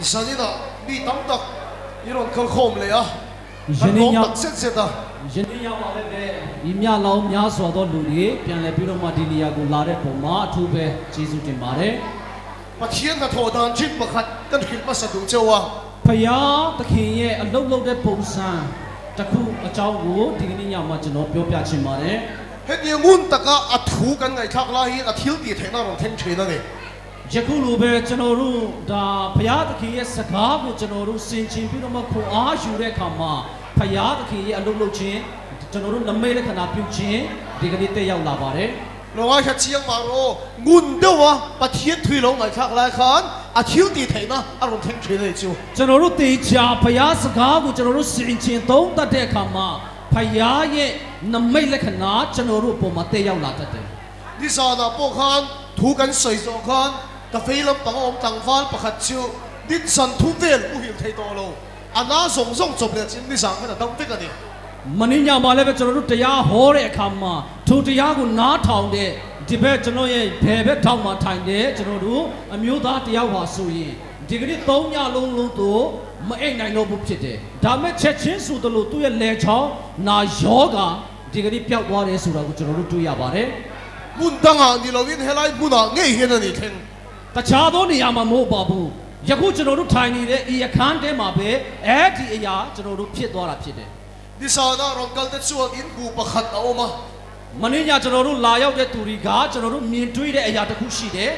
Sanina mi tam tak iron khol khom le a Yeni tak set set a Yeni yawa le be imya lao mya swa do lu de pyan le pi ro ma di ni ya ko la de pon ma thu be jesu tin pare Pathian ka tho dan chin pakhat kan khil pa sa du chewa Phaya takhin ye a lok lok de pon san takhu a chaw ko di ni nya ma jano pyo pya chin pare het ye ngun taka a thu kan ngai thak la hi a thil ti thena rong then thena ne Yaku lu be jano ru da phaya takhin ye sakha ko jano ru sin chin pi ro ma kho a yu de kha ma phaya takhin ye a lok lok chin jano ru namai le khana pyu chin di ga ni te yaw la pare lo ai kha chiang ma ro ngun de wa pathian thui lo ngai thak lai khan a thil ti thena a rong then thena chu ကျွန်တော်တို့တေချာဖယားစကားကိုကျွန်တော်တို့စင်ချင်သုံးတတ်တဲ့အခါမှာဖယားရဲ့နမိတ်လက္ခဏာကျွန်တော်တို့အပေါ်မှာတည့်ရောက်လာတတ်တယ် ni sa na po khan thu kan soi zo khan ka feilam pang om tang fal pakhat chu din san thu vel u hil thei to lo ana zong zong chop le chin ni sang kana dam pe ka ni မင်းညာမှာလည်းပဲကျွန်တော်တို့တရားဟောတဲ့အခါမှာထိုတရားကိုနားထောင်တဲ့ဒီဘက်ကျွန်တော်ရဲ့ဘယ်ဘက်ထောင်မှာထိုင်တဲ့ကျွန်တော်တို့အမျိုးသားတရားဟောဆိုရင်ဒီကနေ့၃ညလုံးလုံးတို့မအိတ်နိုင်တော့ဘူးဖြစ်တယ်ဒါမဲ့ချက်ချင်းဆိုသလိုသူ့ရဲ့လေချောင်းနာယောဂဒီကနေ့ပျောက်သွားတယ်ဆိုတာကိုကျွန်တော်တို့တွေ့ရပါတယ် mun danga ni lo win helai muna ngei hen ani theng တခြားသောနေရာမှာမဟုတ်ပါဘူးယခုကျွန်တော်တို့ထိုင်နေတဲ့ဤအခန်းထဲမှာပဲအဲ့ဒီအရာကျွန်တော်တို့ဖြစ်သွားတာဖြစ်တယ် ni sa na rong kal te chuan in hu pakhat a oma မနေ့ညကျွန်တော်တို့လာရောက်တဲ့သူတွေကကျွန်တော်တို့မြင်တွေ့တဲ့အရာတစ်ခုရှိတယ်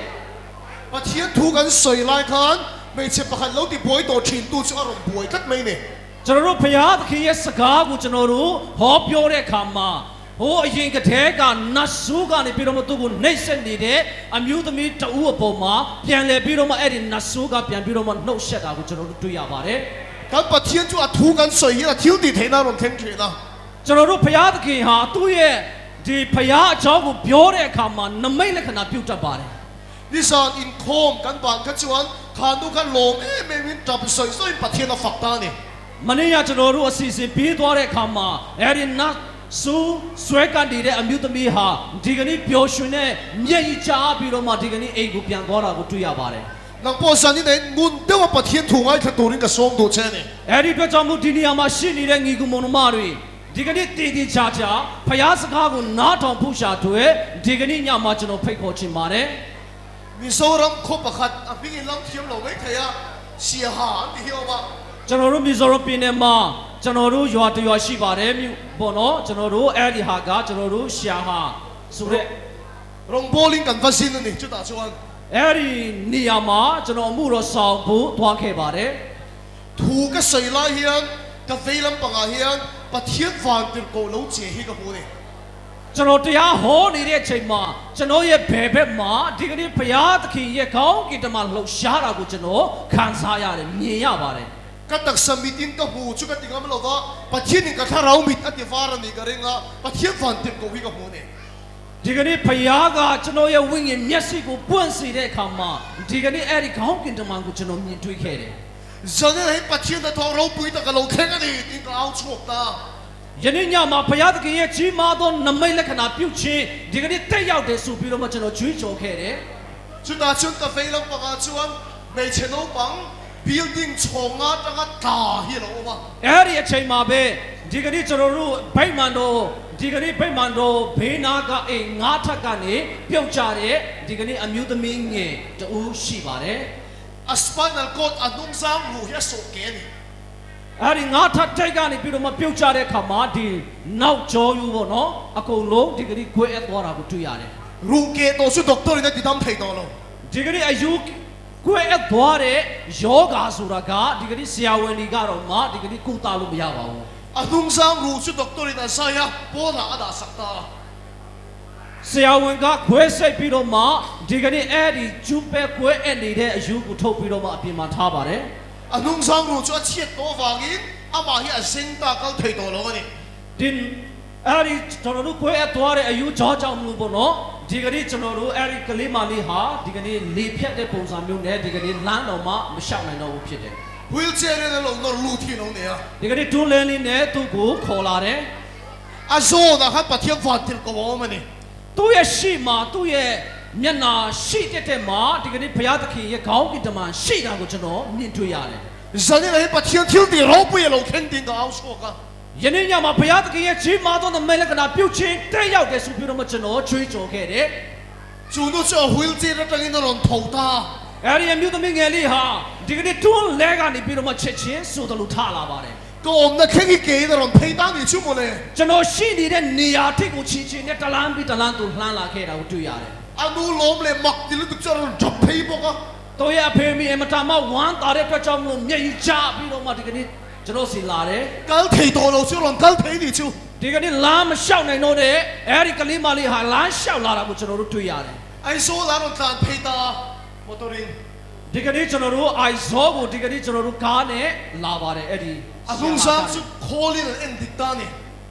pathian thu kan soi lai khan mei che pakhat lo ti boy to thin tu chu a rong boy kat mai ne ကျွန်တော်တို့ဘုရားသခင်ရဲ့စကားကိုကျွန်တော်တို့ဟောပြောတဲ့အခါမှာဟိုအရင်ကတည်းကနတ်ဆိုးကနေပြီးတော့မှသူ့ကိုနှိပ်စက်နေတဲ့အမျိုးသမီးတဦးအပေါ်မှာပြန်လဲပြီးတော့မှအဲ့ဒီနတ်ဆိုးကပြန်ပြီးတော့မှနှုတ်ဆက်တာကိုကျွန်တော်တို့တွေ့ရပါတယ် kan pathian chu a thu kan soi hi a thil ti thena rong then thena ကျွန်တော်တို့ဘုရားသခင်ဟာသူ့ရဲ့ဒီဘုရားအကြောင်းကိုပြောတဲ့အခါမှာနမိတ်လက္ခဏာပြုတ်တတ်ပါတယ် ni sa in khom kan ban ka chuan khan du kan lom me min tap soi soi pathian a fakta ni မနေ့ကကျွန်တော်တို့အစီအစဉ်ပြီးသွားတဲ့အခါမှာအဲ့ဒီနတ်ဆိုးဆွဲကပ်နေတဲ့အမျိုးသမီးဟာဒီကနေ့ပျော်ရွှင်တဲ့မျက်ရည်ကျပြီးတော့မှဒီကနေ့အိမ်ကိုပြန်သွားတာကိုတွေ့ရပါတယ် nang po san ni nei ngun de wa pathian thu ngai kha turin ka som do che ni အဲ့ဒီအတွက်ကြောင့်မို့ဒီနေရာမှာရှိနေတဲ့ညီကူမုံမတွေဒီကနေ့တည်တည်ချာချာဖယားစကားကိုနားထောင်ဖို့ရှာတွေ့ဒီကနေ့ညမှာကျွန်တော်ဖိတ်ခေါ်ချင်ပါတယ် mi so ram kho pakhat a bing in lam thiam lo mai thaya sia ha an ti hiawa ကျွန်တော်တို့မီဇိုရမ်ပြည်နယ်မှာကျွန်တော်တို့ရွာတရွာရှိပါတယ်မြို့ပေါ့နော်ကျွန်တော်တို့အဲ့ဒီဟာကကျွန်တော်တို့ရှာဟာဆိုတဲ့ rong bowling kan vasin ni chu ta chuan အဲ့ဒီနေရာမှာကျွန်တော်အမှုတော်ဆောင်ဖို့သွားခဲ့ပါတယ် thu ka soi lai hian ka veilam panga hian pathian van tir ko lo che hi ka hu ni ကျွန်တော်တရားဟောနေတဲ့အချိန်မှာကျွန်တော်ရဲ့ဘယ်ဘက်မှာဒီကနေ့ဘုရားသခင်ရဲ့ခေါင်းကင်တမလှုပ်ရှားတာကိုကျွန်တော်ခံစားရတယ်မြင်ရပါတယ် ka tak samitin ka hu chu ka tingam lo wa pathian ni ka tharau mit ati fara ni ka renga pathian van tir ko hi ka hu ni ဒီကနေ့ဘုရားကကျွန်တော်ရဲ့ဝိညာဉ်မျက်စိကိုပွင့်စေတဲ့အခါမှာဒီကနေ့အဲ့ဒီခေါင်းကင်တမကိုကျွန်တော်မြင်တွေ့ခဲ့တယ် zane hai pathian da thong ro pui ta ka lo khen ani tin ka au chok ta ယနေ့ညမှာဘုရားသခင်ရဲ့ကြီးမားသောနမိတ်လက္ခဏာပြုခြင်းဒီကနေ့တက်ရောက်တယ်ဆိုပြီးတော့မှကျွန်တော်ကြွေးကြော်ခဲ့တယ် chu ta chun ka veilam panga chuan mei che no pang building chonga ta ka ta hi lo ma အဲ့ဒီအချိန်မှာပဲဒီကနေ့ကျွန်တော်တို့ဗိမာန်တော်ဒီကနေ့ဗိမာန်တော်ဘေးနာကအိမ်ငါးထပ်ကနေပြုတ်ကြတဲ့ဒီကနေ့အမျိုးသမီးငယ်တူရှိပါတယ် aspinal cord anung sam lu hi so ke ni အဲ့ဒီငါးထပ်တိုက်ကနေပြီးတော့မှပြုတ်ကြတဲ့အခါမှာဒီနောက်ကျောယူပေါ့နော်အကုန်လုံးဒီကနေ့ခွဲအပ်သွားတာကိုတွေ့ရတယ် ru ke to su doctor ni ti tam thei to lo ဒီကနေ့အယူခွဲအပ်သွားတဲ့ယောဂါဆိုတာကဒီကနေ့ဆရာဝန်တွေကတော့မှဒီကနေ့ကုသလို့မရပါဘူး anung sam ru su doctor ni na sa ya po na ada sakta ဆရာဝန်ကခွဲစိတ်ပြီးတော့မှဒီကနေ့အဲ့ဒီကျူးပဲခွဲအပ်နေတဲ့အယူကိုထုတ်ပြီးတော့မှအပြင်မှာထားပါတယ် anung sam ru chu a chiat to wangin ama hi a sing ta kal thei to lo ni ဒီအဲ့ဒီကျွန်တော်တို့ခွဲအပ်သွားတဲ့အယူကြောကြောင့်မလို့ပေါ့နော်ဒီကနေ့ကျွန်တော်တို့အဲ့ဒီကလေးမလေးဟာဒီကနေ့လေဖြတ်တဲ့ပုံစံမျိုးနဲ့ဒီကနေ့လမ်းတော်မှာမလျှောက်နိုင်တော့ဘူးဖြစ်တယ် wheelchair ni lo no lu thi lo ne ya ဒီကနေ့တွန်းလဲလေးနဲ့သူ့ကိုခေါ်လာတယ် a zo na ha pathian van tir ko ma ni သူ့ရဲ့ရှိမှာသူ့ရဲ့ မျက်နာရှိတဲ့မှာဒီကနေ့ဘုရားသခင်ရဲ့ခေါင်းကိတမန်ရှိတာကိုကျွန်တော်မြင်တွေ့ရတယ် 神的来把天天的老不也老肯定的熬说个， ယနေ့ညမှာဘုရားသခင်ရဲ့ကြီးမားသောနမိတ်လက္ခဏာပြုတ်ချင်းတက်ရောက်တဲ့ဆိုပြီးတော့မှကျွန်တော်ချွေးကြော်ခဲ့တယ် 就那这回接着等于那种头大， အဲ့ဒီအမျိုးသမီးငယ်လေးဟာဒီကနေ့တွန်းလဲကနေပြီးတော့မှချက်ချင်းဆိုတယ်လို့ထားလာပါတယ် 跟我们的肯给给那种配搭的就么嘞， ကျွန်တော်ရှိနေတဲ့နေရာထိပ်ကိုချီချီနဲ့တလန်းပြီးတလန်းသူလှမ်းလာခဲ့တာကိုတွေ့ရတယ် 啊努老么嘞，mặc的那个这种着配不个， တော့ရအဖေမီအမတာမဝမ်းတာတဲ့အတွက်ကြောင့်မလို့မျက်ရည်ကျပြီးတော့မှဒီကနေ့ကျွန်တော်စီလာတယ် 刚提到了就让刚提的就， ဒီကနေ့လမ်းမလျှောက်နိုင်တော့တဲ့အဲ့ဒီကလေးမလေးဟာလမ်းလျှောက်လာတာကိုကျွန်တော်တို့တွေ့ရတယ် 哎说那种干配搭，我都认， ဒီကနေ့ကျွန်တော်တို့အိုင်ဇောကိုဒီကနေ့ကျွန်တော်တို့ကားနဲ့လာပါတယ်အဲ့ဒီ 啊弄啥就可怜的 end 的呢，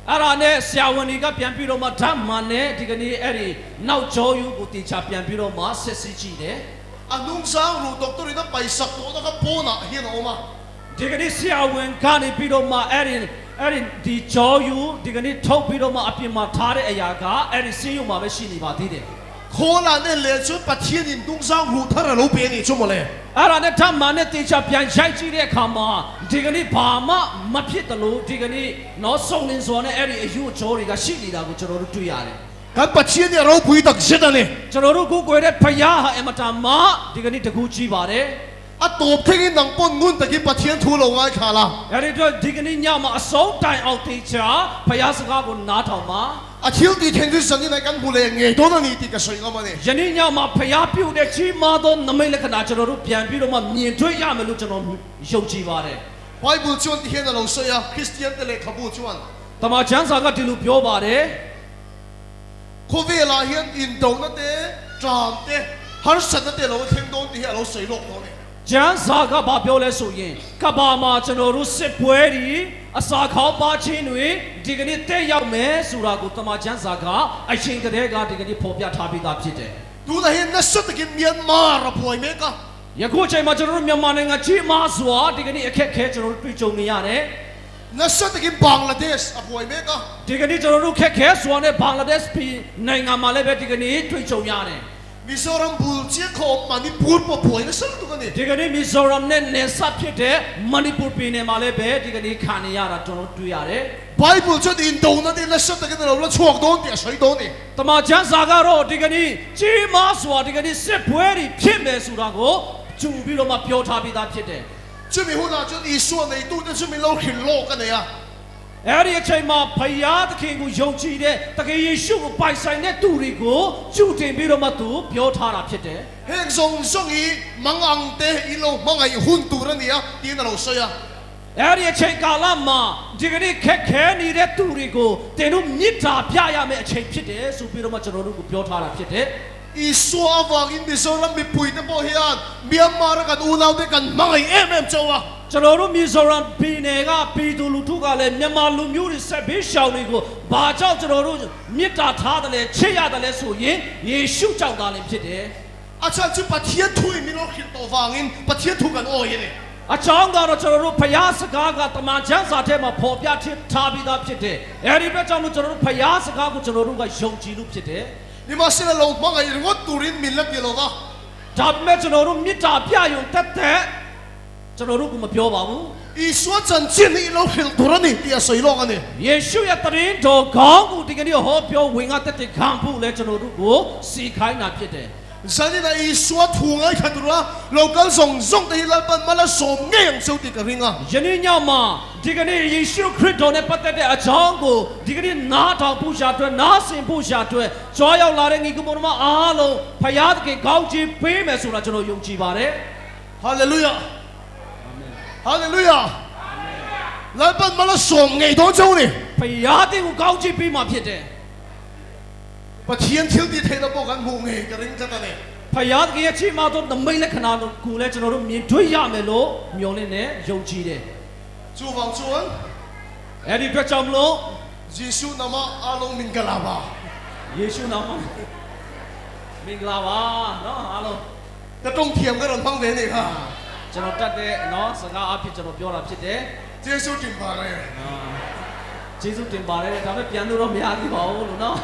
အဲ့ဒါနဲ့ဆရာဝန်တွေကပြန်ပြီးတော့မှဓမ္မနဲ့ဒီကနေ့အဲ့ဒီနောက်ကျောယူကိုတေချာပြန်ပြီးတော့မှဆက်စစ်ကြည့်တယ် 啊弄啥路 doctor 那白色多那个波那现好嘛， ဒီကနေ့ဆရာဝန်ကနေပြီးတော့မှအဲ့ဒီဒီကျောယူဒီကနေ့ထုတ်ပြီးတော့မှအပြင်မှာထားတဲ့အရာကအဲ့ဒီဆေးရုံမှာပဲရှိနေပါသေးတယ် 可怜的来就把天的弄啥路他的路边的就么嘞， အဲ့ဒါနဲ့ဓမ္မနဲ့တေချာပြန်ရိုက်ကြည့်တဲ့အခါမှာဒီကနေ့ဘာမှမဖြစ်တယ်လို့ဒီကနေ့နော်စုံလင်စွာနဲ့အဲ့ဒီအယူအကျော်တွေကရှိနေတာကိုကျွန်တော်တို့တွေ့ရတယ် 干把天的老不会得知的嘞， ကျွန်တော်တို့ကိုကိုယ်တဲ့ဖယားဟာအမတာမဒီကနေ့တကူကြီးပါတယ် 啊多听的能帮我得给把天吐了我看了。 အဲ့ဒီတော့ဒီကနေ့ညမှာအဆုံးတိုင်အောင်တေချာဖယားစကားကိုနားထောင်ပါ 啊，天地天主神的来干不嘞，爱多的你的个水了嘛呢？ ယနေ့ညမှာဖယားပြုတ်တဲ့ကြီးမားသောနမိတ်လက္ခဏာကျွန်တော်တို့ပြန်ပြီးတော့မှမြင်တွေ့ရမယ်လို့ကျွန်တော်ယုံကြည်ပါတယ် Bible 转的现在老师呀，Christian 的来可不转， တမန်ကျမ်းစာကဒီလိုပြောပါတယ် 可为了现印度那的转的，还是神的的老听到的些老水落了呢。 ကျမ်းစာကဘာပြောလဲဆိုရင်ကပ္ပါမှာကျွန်တော်တို့စစ်ပွဲတွေအစာခေါင်းပါခြင်းတွေဒီကနေ့တက်ရောက်မယ်ဆိုတာကိုတမန်ကျမ်းစာကအချိန်ကတည်းကဒီကနေ့ဖော်ပြထားပြီးသားဖြစ်တယ် 读的现那是的给缅甸了，不会没个， ယခုအချိန်မှာကျွန်တော်တို့မြန်မာနိုင်ငံကြီးမားစွာဒီကနေ့အခက်အခဲကျွန်တော်တို့တွေ့ကြုံနေရတယ် 那是的给邦拉德斯，不会没个， ဒီကနေ့ကျွန်တော်တို့ခက်ခဲစွာနဲ့ဘင်္ဂလားဒေ့ရှ်ပြည်နိုင်ငံမှာလည်းပဲဒီကနေ့တွေ့ကြုံရတယ် 米索兰不接口，嘛你不会那是的个呢？ ဒီကနေ့မီဇိုရမ်နဲ့နယ်စပ်ဖြစ်တဲ့မဏိပူပြည်နယ်မှာလည်းပဲဒီကနေ့ခံနေရတာကျွန်တော်တွေ့ရတယ် Bible 转的印度那的那是的给那老了错多的水多呢。 တမန်ကျမ်းစာကတော့ဒီကနေ့ကြီးမားစွာဒီကနေ့စစ်ပွဲတွေဖြစ်မယ်ဆိုတာကိုကြုံပြီးတော့မှပြောထားပြီးသားဖြစ်တယ် 这边好像就你说那都那是没老很老个呢呀。 အဲ့ဒီအချိန်မှာဖယားသခင်ကိုယုံကြည်တဲ့တကယ်ယေရှုကိုပိုင်ဆိုင်တဲ့သူတွေကိုကျူတင်ပြီးတော့မှသူပြောထားတာဖြစ်တယ် 嘿，送伊忙昂的一路忙爱混土了你呀，你那老师呀。 အဲ့ဒီအချိန်ကာလမှာဒီကနေ့ခက်ခဲနေတဲ့သူတွေကိုတင်တို့မြစ်တာပြရမယ့်အချိန်ဖြစ်တယ်ဆိုပြီးတော့မှကျွန်တော်တို့ကိုပြောထားတာဖြစ်တယ် 伊刷网因比说那没背的保险，缅甸那个乌老的跟忙爱做啊。 ကျွန်တော်တို့မီဇိုရမ်ပြည်နယ်ကပြည်သူလူထုကလည်းမြန်မာလူမျိုးတွေဆက်ပြီးရှောင်တွေကိုဘာကြောင့်ကျွန်တော်တို့မြစ်တာထားတယ်လဲချစ်ရတယ်လဲဆိုရင်ယေရှုကြောင့်သာလည်းဖြစ်တယ် 啊，这就把天推没老很多网因，把天推跟恶人呢。 အချောင်းကတော့ကျွန်တော်တို့ဖယားစကားကတမန်ကျမ်းစာထဲမှာပေါ်ပြထားပြီးသားဖြစ်တယ်အဲဒီဘက်ကြောင့်မို့ကျွန်တော်တို့ဖယားစကားကိုကျွန်တော်တို့ကယုံကြည်လို့ဖြစ်တယ် 你妈现在老忙爱我土人民了别了吧？ ဒါပေမဲ့ကျွန်တော်တို့မြစ်တာပြယုံတက်တဲ့ကျွန်တော်တို့ကမပြောပါဘူး 伊说真正的老很多了你，你也水了个呢？ ယေရှုရဲ့တရင်တော်ခေါင်းကိုဒီကနေ့ဟောပြောဝင်ကတက်တဲ့ခံဖို့လဲကျွန်တော်တို့ကိုစီခိုင်းတာဖြစ်တယ် 神的那伊说土爱看到了，老干送的那班马拉送爱样收的个人啊。 ယနေ့ညမှာဒီကနေ့ယေရှုခရစ်တော်နဲ့ပတ်သက်တဲ့အကြောင်းကိုဒီကနေ့နားထောင်ဖို့ရှာအတွက်နားဆင်ဖို့ရှာအတွက်ကြွားရောက်လာတဲ့ညီကောင်မအားလုံးဖယားသခင်ကောင်းချီးပေးမယ်ဆိုတာကျွန်တော်ယုံကြည်ပါတယ် 哈利路亚，哈利路亚，那班马拉送爱多久呢？ ဖယားသခင်ကိုကောင်းချီးပေးမှာဖြစ်တယ် 把天天的听到不敢不爱个人在那呢。 ဖယားသခင်ရဲ့ချီးမွမ်းသောနမိတ်လက္ခဏာကိုလည်းကျွန်တော်တို့မြင်တွေ့ရမယ်လို့မျှော်လင့်နေယုံကြည်တယ် 主王主恩， အဲ့ဒီအတွက်ကြောင့်မလို့ 耶稣那么阿龙明格拉巴， ယေရှုနာမမင်္ဂလာပါနော်အားလုံး 那冬天个人放在你哈， ကျွန်တော်တက်တဲ့နော်စကားအဖြစ်ကျွန်တော်ပြောတာဖြစ်တယ် 耶稣挺棒的。 ကျေးဇူးတင်ပါတယ်ဒါပေမဲ့ပြန်လို့တော့မရသေးပါဘူးလို့နော်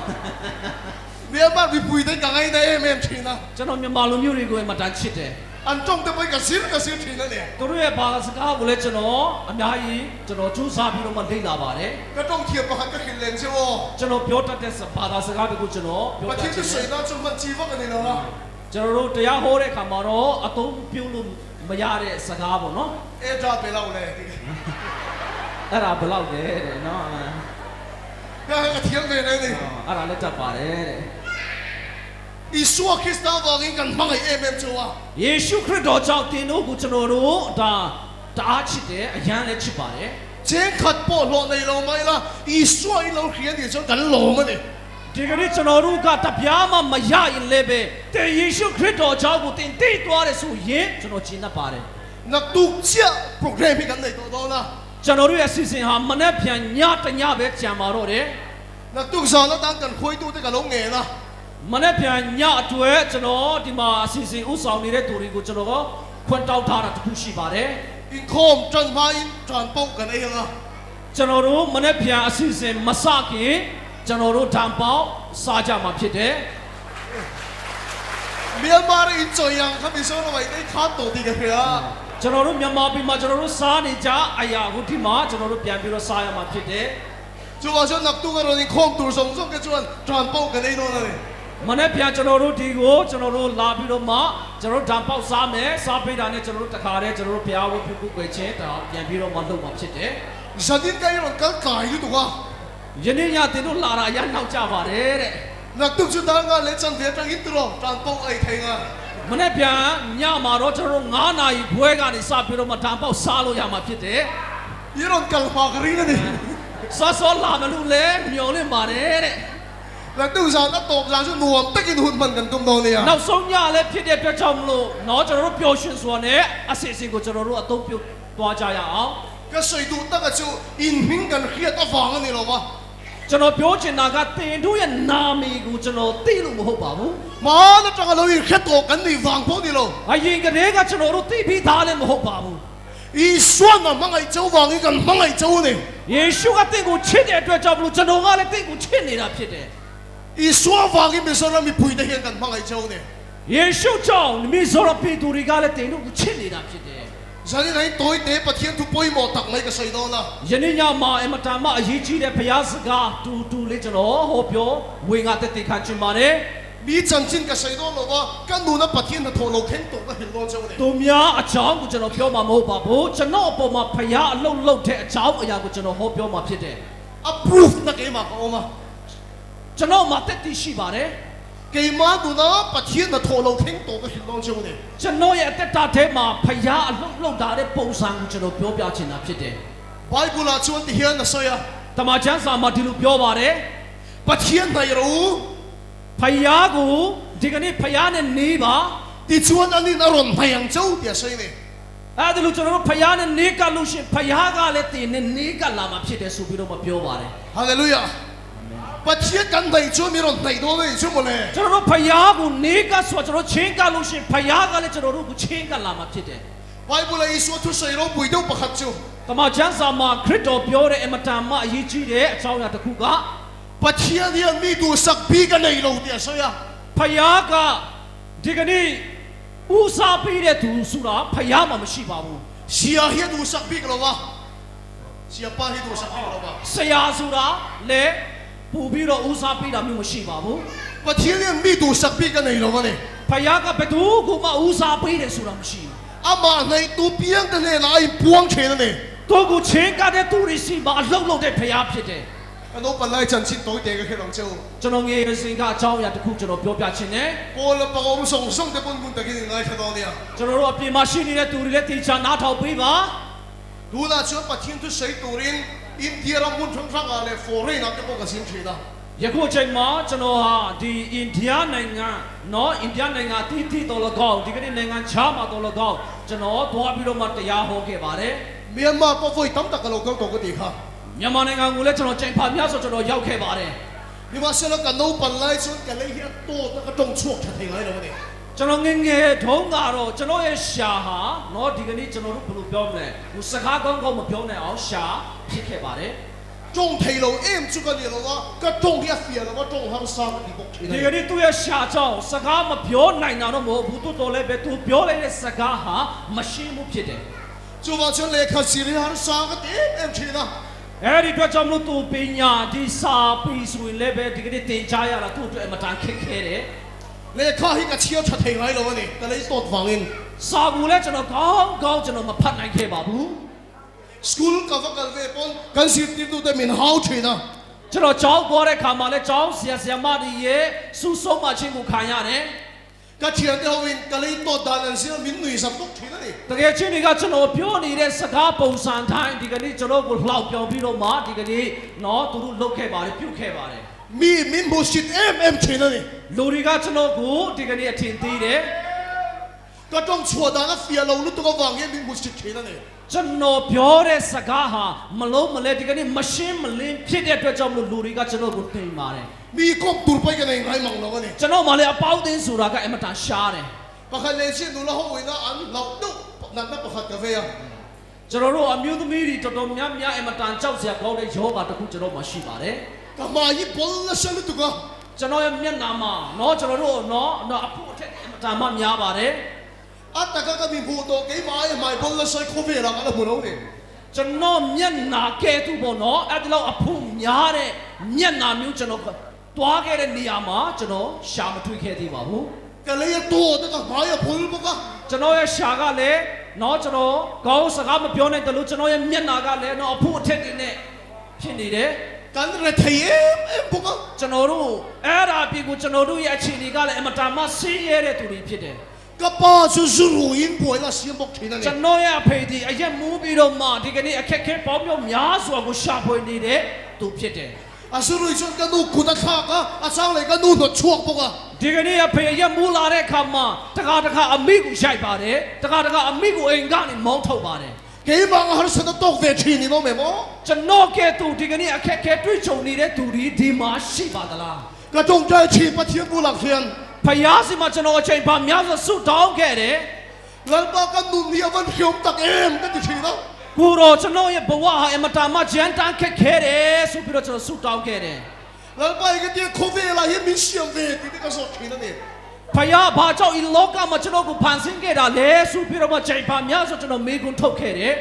เมียบ้านวิปุยได้กังไงในเมมทีนะ ကျွန်တော်မြန်မာလူမျိုးတွေကိုမှတန်ချစ်တယ် อันจงจะไปกับซิลทีนั่นเอง သူတို့ရဲ့ဘာသာစကားကိုလည်းကျွန်တော်အများကြီးကျွန်တော်စူးစမ်းပြီးတော့မှလေ့လာပါတယ် ก็ต้องเทียบกับก็เห็นเลนใช่ไหม ကျွန်တော်ပြောတတ်တဲ့ဘာသာစကားတွေကိုကျွန်တော်ပြော ประ တ เท တ် ศ ချင် ที่ တ สวย ယ် น่าจะมันจีว่ากันเลยเนาะ ကျွန်တော်တို့တရားဟောတဲ့အခါမှာတော့အသုံးပြုလို့မရတဲ့စကားပေါ့နော် เอจ้าไปเล่าเลย အဲ့ဒါဘယ်လောက်လဲတဲ့နော် ก็ให้เทียบไปเลยนี่ အဲ့ဒါလည်းတတ်ပါတယ်တဲ့ อีสัวคริสต์วางกันมังไอเมมชัว ယေရှုခရစ်တော်ကြောင့်တင်တို့ကိုကျွန်တော်တို့ဒါတအားချစ်တယ်အရန်လည်းချစ်ပါတယ် เจนขัดปอดหล่อในเราไหมล่ะอีสัวเราเขียนเดี๋ยวจะกันหล่อมั้ยเนี่ย ဒီကနေ့ကျွန်တော်တို့ကတပြားမှမရရင်လည်းပဲတဲ့ယေရှုခရစ်တော်ကြောင့်ကိုတင်သိသွားတယ်ဆိုရင်ကျွန်တော်ကျင့်တတ်ပါတယ် นักตุกเจ้าโปรแกรมให้กันในตัวนะ ကျွန်တော်တို့ရဲ့အစီအစဉ်ဟာမနေ့ပြန်ညတညပဲကြံပါတော့တယ် นักตุกสอนแล้วตั้งกันคุยตู้ได้กันลงเงี้ยนะ မနေ့ပြန်ညအတွက်ကျွန်တော်ဒီမှာအစီအစဉ်ဥဆောင်နေတဲ့သူတွေကိုကျွန်တော်ခွင့်တောင်းထားတာတခုရှိပါတယ် อินโคมจนมาอินจานป้องกันเองนะ ကျွန်တော်တို့မနေ့ပြန်အစီအစဉ်မစခင်ကျွန်တော်တို့ဓာန်ပေါက်စားကြမှာဖြစ်တယ် เมียมาอินจอยยังครับมีโซนเอาไว้ได้ข้ามตัวดีกันเพีย ကျွန်တော်တို့မြန်မာပြည်မှာကျွန်တော်တို့စားနေကြအရာကိုဒီမှာကျွန်တော်တို့ပြန်ပြီးတော့စားရမှာဖြစ်တယ် จูว่าชนนักตุกกันเราอินโคมตัวส่งกันจวนจานป้องกันเองนั่นเลย မနေ့ပြန်ကျွန်တော်တို့ဒီကိုကျွန်တော်တို့လာပြီးတော့မှကျွန်တော်တို့ဓာန်ပေါက်စားမယ်စားပေးတာနဲ့ကျွန်တော်တို့တခါတည်းကျွန်တော်တို့ဘုရားဝတ်ပြုကုွယ်ခြင်းဒါပြန်ပြီးတော့မှလုပ်မှာဖြစ်တယ် ฉันยิ่งใกล้เรากันกายอยู่ตัว ယနေ့ညတင်တို့လာတာအရနောက်ကြပါတယ်တဲ့ นักตุกชุดนั้นก็เลยจันเดียจังอินตัวจานป้องไอ้เทงอ่ะ မနေ့ပြန်ညမှာတော့ကျွန်တော်တို့9နာရီခွဲကနေစပြီးတော့မှဓာန်ပေါက်စားလို့ရမှာဖြစ်တယ် ยี่รอนกันมากรีนั่นเอง စောလာမလို့လဲမျောလင့်ပါတယ်တဲ့ นักตุกสอนแล้วตบสารชุดนวมตะกินหุ่นมันกันตุ้มโดนเนี่ย နောက်ဆုံးညလည်းဖြစ်တဲ့အတွက်ကြောင့်မလို့เนาะကျွန်တော်တို့ပျော်ရွှင်စွာနဲ့အစီအစဉ်ကိုကျွန်တော်တို့အသုံးပြုသွားကြရအောင် ก็สวยดูตั้งแต่ชูอินหิงกันเครียดอ่ะฟังกันนี่หรอวะ ကျွန်တော်ပြောချင်တာကတင်တို့ရဲ့နာမည်ကိုကျွန်တော်သိလို့မဟုတ်ပါဘူး มาแล้วจังเราอินเครียดตัวกันนี่ฟังพวกนี่หรอ အရင်ကတည်းကကျွန်တော်တို့သိပြီးသားလည်းမဟုတ်ပါဘူး อีส่วนน่ะมังไอ้เจ้าฟังอีกันมังไอ้เจ้าเนี่ย ယေရှုကတင့်ကိုချစ်တဲ့အတွက်ကြောင့်မလို့ကျွန်တော်ကလည်းတင့်ကိုချစ်နေတာဖြစ်တယ် อีส่วนฟังอีไม่สนเรามีปุยได้เห็นกันมังไอ้เจ้าเนี่ย ယေရှုကြောင့်မိစောရပေသူတွေကလည်းတင်တို့ကိုချစ်နေတာဖြစ်တယ် ฉันนี่ไหนตัวเตะปะเทียนทุบปุยหมดตักไม่ก็ใส่โดนนะ ယနေ့ညမှာအမတန်မှအရေးကြီးတဲ့ဘုရားစကားတူလေးကျွန်တော်ဟောပြောဝင်ငါတက်တည်ခံချင်ပါတယ် มีจันจินก็ใส่โดนหรอวะกันดูนะปะเทียนน่ะโทรเราเข็นตัวก็เห็นโดนเจ้าเนี่ย သူများအကြောင်းကိုကျွန်တော်ပြောမှာမဟုတ်ပါဘူးကျွန်တော်အပေါ်မှာဘုရားအလုံးလုံးတဲ့အကြောင်းအရာကိုကျွန်တော်ဟောပြောမှာဖြစ်တယ် approve นะเกมาเอามา ကျွန်တော်မှာတက်တည်ရှိပါတယ် เกมาดูนะปะเทียนน่ะโทรเราเข็นตัวก็เห็นโดนเจ้าเนี่ย ကျွန်တော်ရဲ့အသက်တာထဲမှာဘုရားအလုံးလုံးတာတဲ့ပုံစံကိုကျွန်တော်ပြောပြချင်တာဖြစ်တယ် ไบเบิลอ่ะชวนที่เฮียนน่ะใส่อ่ะ တမန်ကျမ်းစာမှာဒီလိုပြောပါတယ် ปะเทียนไหนรู้ ဘုရားကိုဒီကနေ့ဘုရားနဲ့နေပါ ที่ชวนอันนี้น่ะรอนไม่ยังเจ้าเดี๋ยวใส่เนี่ย အဲ့ဒါလို့ကျွန်တော်တို့ဘုရားနဲ့နေကလို့ရှင်ဘုရားကလည်းတင်နဲ့နေကလာမှာဖြစ်တယ်ဆိုပြီးတော့မပြောပါတယ် ฮาเลลูยาปะเทียนกันไหนชวนมีรอนไหนโดนเลยชวนหมดเลย ကျွန်တော်တို့ဘုရားကိုနေကဆိုကျွန်တော်ချင်းကလို့ရှင်ဘုရားကလည်းကျွန်တော်တို့ကိုချင်းကလာမှာဖြစ်တယ် ไบเบิลอ่ะอีส่วนทุใส่เราปุยเดียวประคัดเจ้า တမန်ကျမ်းစာမှာခရစ်တော်ပြောတဲ့အမတန်မှအရေးကြီးတဲ့အကြောင်းအရာတစ်ခုက ปะเทียนเนี่ยมีดูสักปีกันไหนเราเดี๋ยวใส่อ่ะ ဘုရားကဒီကနေ့ဦးစားပေးတဲ့သူဆိုတာဘုရားမှမရှိပါဘူး เสียเฮียดูสักปีกันหรอวะเสียป้าเฮียดูสักปีกันหรอวะ ဆရာဆိုတာလည်းပူပြီးတော့ဦးစားပေးတာမျိုးမရှိပါဘူး ปะเทียนเนี่ยมีดูสักปีกันไหนเราวะเนี่ย ဘုရားကဘယ်သူကမှဦးစားပေးတယ်ဆိုတာမရှိဘူး อามาในตัวเปียงกันเนี่ยไอ้พวงเชนเนี่ย သူကိုချင်းကတဲ့သူတွေစီမှာအလုံးလုံးတဲ့ဘုရားဖြစ်တယ် อันนู้นปันไล่จันชินตัวเด็กก็แค่หลังเจ้า ကျွန်တော်ငယ်ရစဉ်ကအကြောင်းအရာတစ်ခုကျွန်တော်ပြောပြချင်တယ် โอ้แล้วปะอมส่งแต่ปุ่นตะกี้นี่ไงแค่ตอนเนี่ย ကျွန်တော်တို့အပြင်မှာရှိနေတဲ့သူတွေလည်းတေချာနားထောင်ပေးပါ ดูนะชวนปะเทียนทุใส่ตัวเองอินเดียเรามุ่งทั้งทั้งอะไรฟอร์เรนนักจะบอกกับสินเชนะ ယခုအချိန်မှာကျွန်တော်ဟာဒီအိန္ဒိယနိုင်ငံနော်အိန္ဒိယနိုင်ငံတိတိတော်လကောက်ဒီကနေ့နိုင်ငံခြားမှာတော်လကောက်ကျွန်တော်သွားပြီးတော့မှတရားဟောခဲ့ပါတယ် เมียนมาก็foiตั้มตะกะโลกตัวก็ดีค่ะ မြန်မာနိုင်ငံကိုလည်းကျွန်တော်ချိန်ဖာများဆိုကျွန်တော်ရောက်ခဲ့ပါတယ် นี่ว่าเสร็จแล้วกันนู้นปันไล่ชวนกันเลยเฮียโตตะกะจงช่วงแค่ไหนเราเนี่ย ကျွန်တော်ငယ်ငယ်ထုံးကတော့ကျွန်တော်ရဲ့ရှာဟာနော်ဒီကနေ့ကျွန်တော်တို့ဘယ်လိုပြောမလဲဟိုစကားကောင်းကောင်းမပြောနိုင်အောင်ရှာဖြစ်ခဲ့ပါတယ် ต จงเทโลเอ็มจุกันเนี่ยเราว่าก็จงที่เสียเราว่าจงห้างสร้างที่บอกที ဒီ นั้น ကနေ့သူ့ရဲ့ရှာကြောင့်စကားမပြောနိုင်တာတော့မဟုတ်ဘူးသူတော်လည်းပဲသူပြောလိုက်တဲ့စကားဟာမရှင်းမှုဖြစ်တယ် จูว่าฉันเลขาสิริหารสร้างก็เอ็มทีนะ အဲ့ဒီအတွက်ကြောင့်မလို့သူပညာဒီစာပြီးဆိုရင်လည်းပဲဒီကနေ့သင်ကြားရတာသူ့အတွက်အမတန်ခက်ခဲတယ် เลขาที่กระเชียวชัดเทงไงเราเนี่ยแต่เลยตดฟังเอง စာဘူးလည်းကျွန်တော်ကောင်းကျွန်တော်မဖတ်နိုင်ခဲ့ပါဘူး สกูลกับว่ากันเวปอนกันสิติดูแต่มินฮาวทีนะ ကျွန်တော်ကြောင်းပေါ်တဲ့ခါမှာလည်းကြောင်းဆရာမတွေရဲ့စူးဆုံးမှချင်းကိုခံရတယ် กระเชียวเดียววินกันเลยตดดานันเสียมินหนุ่ยสับตุกทีนั่นเอง တကယ်ချင်းတွေကကျွန်တော်ပြောနေတဲ့စကားပုံစံတိုင်းဒီကနေ့ကျွန်တော်ကိုလှောက်ပြောင်းပြီးတော့မှဒီကနေ့နော်သူတို့လုပ်ခဲ့ပါတယ်ပြုတ်ခဲ့ပါတယ် มีมินบูชิดเอ็มทีนั่นเอง လူတွေကကျွန်တော်ကိုဒီကနေ့အထင်သေးတယ် ก็ต้องชัวร์ดานะเฟียเราลุ้นตัวก็วางเงี้ยมินบูชิดทีนั่นเอง ကျွန်တော်ပြောတဲ့စကားဟာမလုံးမလဲဒီကနေ့မရှင်းမလင်းဖြစ်တဲ့အတွက်ကြောင့်မလို့လူတွေကကျွန်တော်ကိုတင်ပါတယ် มีกบตูร์ไปกันเองไงมั่งเราเนี่ย ကျွန်တော်မှလည်းအပေါင်းအသင်းဆိုတာကအမတန်ရှားတယ် ปะคันเลชินูละห้อยนะอันเราดุนั่นนับปะคันกาแฟอ่ะ ကျွန်တော်တို့အမျိုးသမီးတွေတော်တော်များများအမတန်ကြောက်စရာကောင်းတဲ့ယောဂတစ်ခုကျွန်တော်မှရှိပါတယ် ก็มายี่บอลละเชลุตุกะ ကျွန်တော်ရဲ့မျက်နှာမှာနော်ကျွန်တော်တို့နော်အဖို့အထက်အမတန်မှများပါတယ် อัตตะก็มีบูโตกี่มาไอ้ไม่บอลละเชโคเวล่ะกันละบุเราเนี่ย ကျွန်တော်မျက်နှာကဲသူ့ပေါ့နော်အဲ့ဒီလောက်အဖို့များတဲ့မျက်နှာမျိုးကျွန်တော်တွားခဲ့တဲ့နေရာမှာကျွန်တော်ရှာမတွေ့ခဲ့သေးပါဘူး ก็เลยตัวแต่ก็มาอย่าพูดปะกะ ကျွန်တော်ရဲ့ရှာကလည်းနော်ကျွန်တော်ကောင်းစကားမပြောနိုင်တယ်လို့ကျွန်တော်ရဲ့မျက်နှာကလည်းနော်အဖို့အထက်တွေနဲ့ဖြစ်နေတယ် กันเรทเอ็มปะกะ ကျွန်တော်တို့အဲ့ဒါအပြင်ကိုကျွန်တော်တို့ရဲ့အခြေအနေကလည်းအမတန်မှဆင်းရဲတဲ့သူတွေဖြစ်တယ် ก็ป้าจะสู้รูอินป่วยละเสียบอกทีนั่นเอ ကျွန် ง တော်ရဲ့အဖေဒီအရက်မူးပြီးတော့မှဒီကနေ့အခက်ခဲပေါင်းမြောက်များစွာကိုရှာဖွေနေတဲ့သူဖြစ်တယ် อาสู้รูจนกันนูกุนัทากะอาสร้างเลยกันนูหนวดช่วงปะกะ ဒီကနေ့အဖေအရက်မူးလာတဲ့အခါမှာတခါအမိကိုရိုက်ပါတယ်တခါအမိကိုအိမ်ကနေမောင်းထုတ်ပါတယ် กี่มังหาสนตกเวทีนี่น้องแม่หมอ ကျွန်တော်ကဲသူဒီကနေ့အခက်ခဲတွေ့ကြုံနေတဲ့သူတွေဒီမှာရှိပါသလား ก็จงใจชีปะเทียนบุหลักเทียน ဖယားစီမှာကျွန်တော်အချိန်ပါများစွာဆုတောင်းခဲ့တယ် แล้วป้ากันนูเนี่ยมันเขียวตักเอ็มกันทีนะ ကိုတော့ကျွန်တော်ရဲ့ဘဝဟာအမတန်မှကြမ်းတမ်းခက်ခဲတယ်ဆိုပြီးတော့ကျွန်တော်ဆုတောင်းခဲ့တယ် แล้วป้าก็เดียโคเวล่ะยังมีเสียงเวทีนี่ก็สดทีนั่นเอง ဖယားဘာကြောင့်ဒီလောကမှာကျွန်တော်ကိုဖန်ဆင်းခဲ့တာလဲဆိုပြီးတော့မှချိန်ပါများစွာကျွန်တော်မေးခွန်းထုတ်ခဲ့တယ်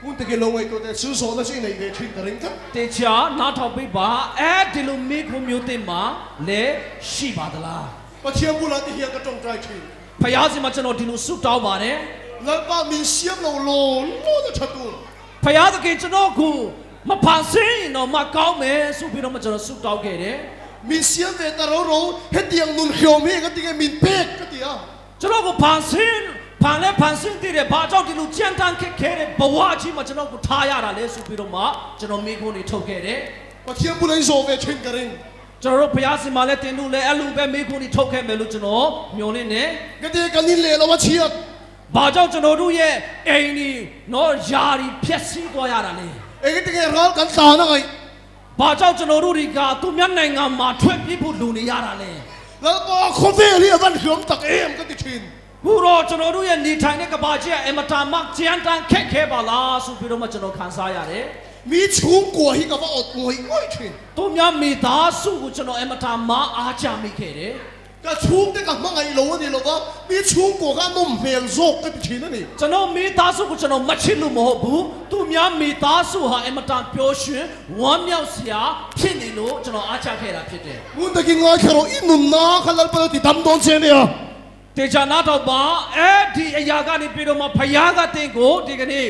คุณตะกี้ลงไอ้ตัวแต่ซื้อโซนแล้วสิในเวทีกระเริงกัน တေချာနားထောင်ပေးပါအဲ့ဒီလိုမေးခွန်းမျိုးတင်မှာလဲရှိပါသလား ปะเทียนบุหลักที่เฮียก็จงใจชี ဖယားစီမှာကျွန်တော်ဒီလိုဆုတောင်းပါတယ် แล้วป้ามีเสียงเราโลจะชัดดู ဖယားသခင်ကျွန်တော်ကိုမဖန်ဆင်းရင်တော့မကောင်းမယ်ဆိုပြီးတော့မှကျွန်တော်ဆုတောင်းခဲ့တယ် มีเสียงเวตาเราเฮ็ดเดียงนุนเขียวมีก็ตีกันมีเป็กก็ตีอ่ะ ကျွန်တော်ကိုဖန်ဆင်းတည်တယ်ဘာကြောင့်ဒီလိုကြမ်းတမ်းခက်ခဲတဲ့ဘဝကြီးမှာကျွန်တော်ကိုထားရတာလဲဆိုပြီးတော့မှကျွန်တော်မိခွန်းတွေထုတ်ခဲ့တယ် ปะเทียนบุหลักโซเวทีกระเริง ကျွန်တော်တို့ဘုရားရှင်မှာလည်းတင်လို့လည်းအဲ့လိုပဲမိခွန်းတွေထုတ်ခဲ့မယ်လို့ကျွန်တော်မျှော်လင့်နေ ก็ตีกันนี่เลยเราว่าเชีย ဘာကြောင့်ကျွန်တော်တို့ရဲ့အိမ်ဒီနော်ယာရီဖြက်စီးသွားရတာလဲ เอ้ก็ตีกันร้อนกันตานะไง ဘာကြောင့်ကျွန်တော်တို့တွေကသူများနိုင်ငံမှာထွက်ပြေးဖို့လူနေရတာလဲ แล้วป้าโคเวลี่มันเขียวตักเอ็มก็ตีชิน ခုတော့ကျွန်တော်တို့ရဲ့နေထိုင်တဲ့ကဘာကြီးကအမတာမကျန်းတန်းခက်ခဲပါလားဆိုပြီးတော့မှကျွန်တော်ခံစားရတယ် มีชุงกัวฮิกับว่าอดงวยง่อยชิน သူများမိသားစုကိုကျွန်တော်အမတာမအားချမိခဲ့တယ် ก็ชุงแต่กับมังไงโลนี่เราว่ามีชุงกัวกันนุ่มเมียนโซกก็ตีชินนั่นเอง ကျွန်တော်မိသားစုကိုကျွန်တော်မချစ်လို့မဟုတ်ဘူးသူများမိသားစုဟာအမတာပျော်ရွှင်ဝမ်းမြောက်စရာဖြစ်နေလို့ကျွန်တော်အားချခဲ့တာဖြစ်တယ် คุณตะกี้ง่ายแค่เราอินุนนาขนาดไปที่ดำโดนเชนเนี่ย တေချာနာတော့ပါအဲ့ဒီအရာကနေပြီးတော့မှဖယားကတင့်ကိုဒီကနေ့